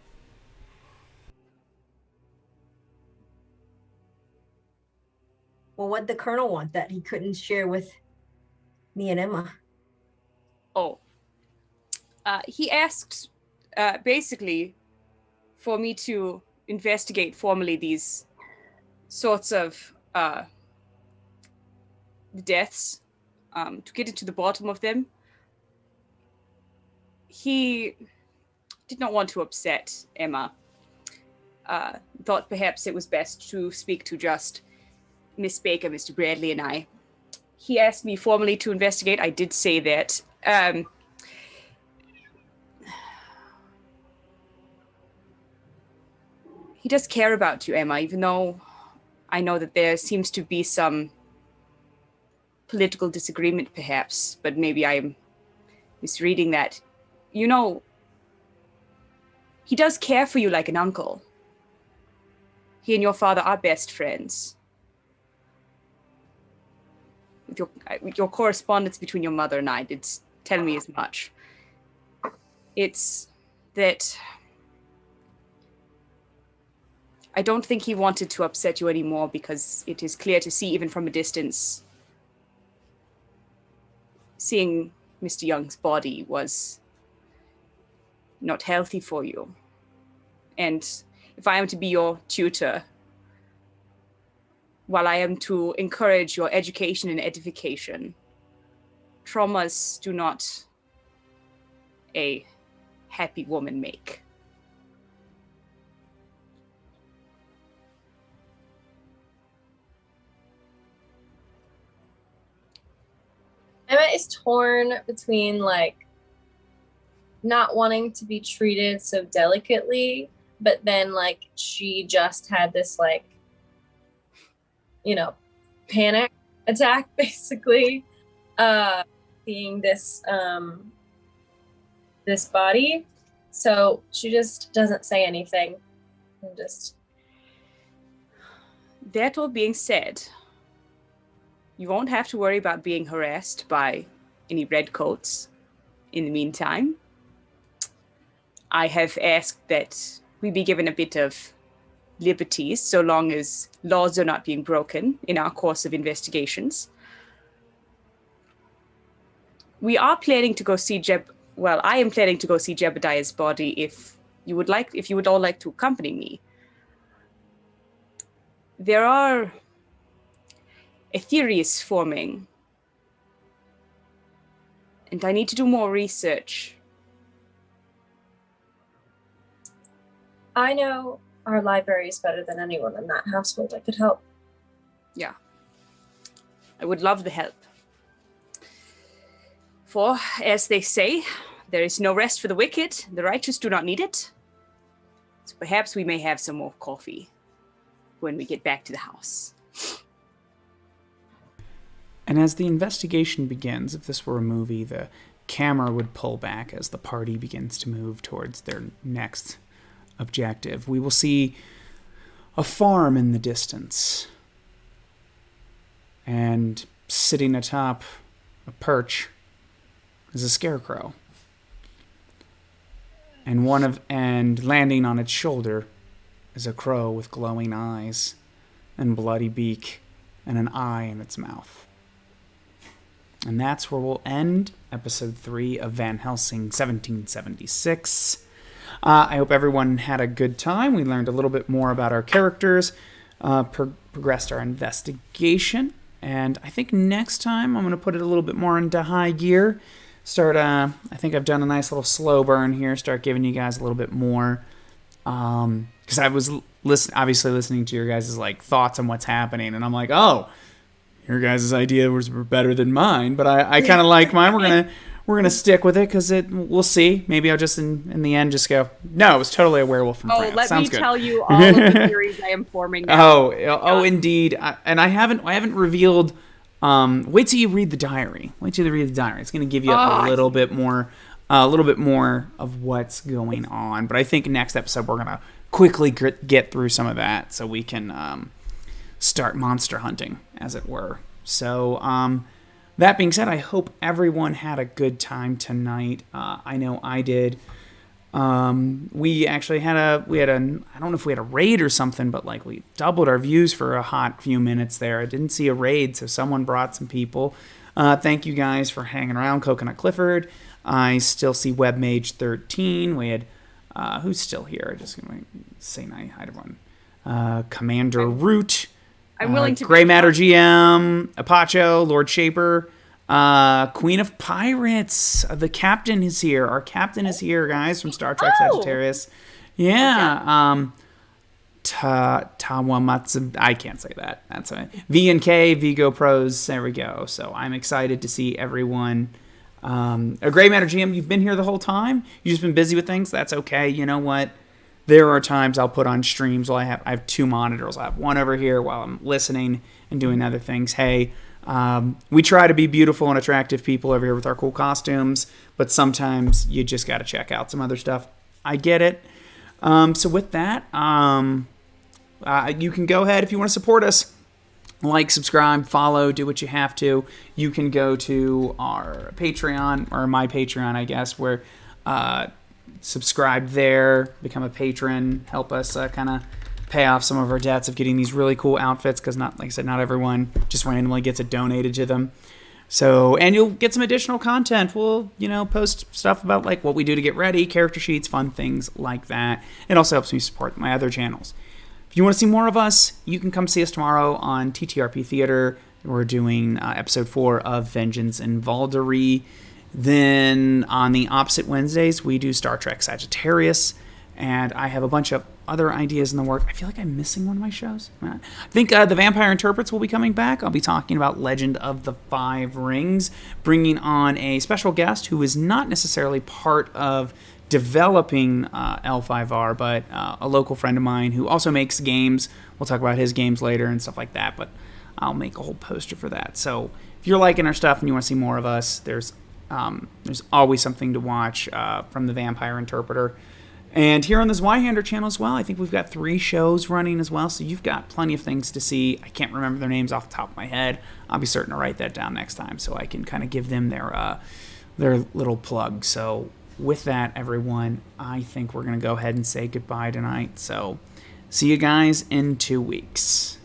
Well, what'd the colonel want that he couldn't share with me and Emma? Oh. He asked, basically, for me to investigate formally these sorts of deaths, to get into the bottom of them. He did not want to upset Emma. Thought perhaps it was best to speak to just Miss Baker, Mr. Bradley, and I. He asked me formally to investigate. I did say that. He does care about you, Emma, even though I know that there seems to be some political disagreement, perhaps, but maybe I'm misreading that. You know, he does care for you like an uncle. He and your father are best friends. With your correspondence between your mother and I did tell me as much. It's that I don't think he wanted to upset you anymore, because it is clear to see, even from a distance, seeing Mr. Young's body was not healthy for you. And if I am to be your tutor, while I am to encourage your education and edification, traumas do not a happy woman make. Emma is torn between like not wanting to be treated so delicately, but then like she just had this like, you know, panic attack basically, seeing this this body. So she just doesn't say anything and just. That all being said, you won't have to worry about being harassed by any redcoats in the meantime. I have asked that we be given a bit of liberties so long as laws are not being broken in our course of investigations. We are planning to go see I am planning to go see Jebediah's body if you would all like to accompany me. There are a theory is forming, and I need to do more research. I know our library is better than anyone in that household. I could help. Yeah. I would love the help. For, as they say, there is no rest for the wicked. The righteous do not need it. So perhaps we may have some more coffee when we get back to the house. And as the investigation begins, if this were a movie, the camera would pull back as the party begins to move towards their next objective. We will see a farm in the distance. And sitting atop a perch is a scarecrow. And landing on its shoulder is a crow with glowing eyes and bloody beak and an eye in its mouth. And that's where we'll end episode 3 of Van Helsing 1776. I hope everyone had a good time. We learned a little bit more about our characters, progressed our investigation, and I think next time I'm going to put it a little bit more into high gear. I think I've done a nice little slow burn here, start giving you guys a little bit more, because I was obviously listening to your guys' like thoughts on what's happening, and I'm like, oh, your guys' idea was better than mine, but I kind of like mine. We're gonna stick with it because we'll see. Maybe I'll just in the end just go, no, it was totally a werewolf from France. Let Sounds me good. tell you all of the theories I am forming now. Oh, indeed. I haven't revealed. Wait till you read the diary. It's gonna give you a little bit more of what's going on. But I think next episode we're gonna quickly get through some of that so we can start monster hunting, as it were. So, that being said, I hope everyone had a good time tonight. I know I did. We actually had I don't know if we had a raid or something, but like we doubled our views for a hot few minutes there. I didn't see a raid, so someone brought some people. Thank you guys for hanging around. Coconut Clifford. I still see Webmage13. We had, who's still here? Just going to say hi to everyone. Commander Root. I'm willing to. Grey Matter GM, Apacho, Lord Shaper, Queen of Pirates. The captain is here. Our captain is here, guys, from Star Trek Sagittarius. Yeah. Tawamatsu. I can't say that. That's it. V&K, Vigo Pros. There we go. So I'm excited to see everyone. A Grey Matter GM, you've been here the whole time. You've just been busy with things. That's okay. You know what? There are times I'll put on streams while I have 2 monitors. I have one over here while I'm listening and doing other things. Hey, we try to be beautiful and attractive people over here with our cool costumes, but sometimes you just got to check out some other stuff. I get it. So with that, you can go ahead if you want to support us. Like, subscribe, follow, do what you have to. You can go to our Patreon, or my Patreon, I guess, where subscribe there, become a patron, help us kind of pay off some of our debts of getting these really cool outfits, because like I said, not everyone just randomly gets it donated to them. So, and you'll get some additional content. We'll, post stuff about like what we do to get ready, character sheets, fun things like that. It also helps me support my other channels. If you want to see more of us, you can come see us tomorrow on TTRP Theater. We're doing episode 4 of Vengeance in Valdery. Then on the opposite Wednesdays, we do Star Trek Sagittarius. And I have a bunch of other ideas in the work. I feel like I'm missing one of my shows. I think The Vampire Interprets will be coming back. I'll be talking about Legend of the Five Rings, bringing on a special guest who is not necessarily part of developing L5R, but a local friend of mine who also makes games. We'll talk about his games later and stuff like that, but I'll make a whole poster for that. So if you're liking our stuff and you want to see more of us, there's always something to watch from The Vampire Interpreter. And here on the Zweihander channel as well, I think we've got 3 shows running as well, so you've got plenty of things to see. I can't remember their names off the top of my head. I'll be certain to write that down next time so I can kind of give them their little plug. So with that, everyone, I think we're going to go ahead and say goodbye tonight. So see you guys in 2 weeks.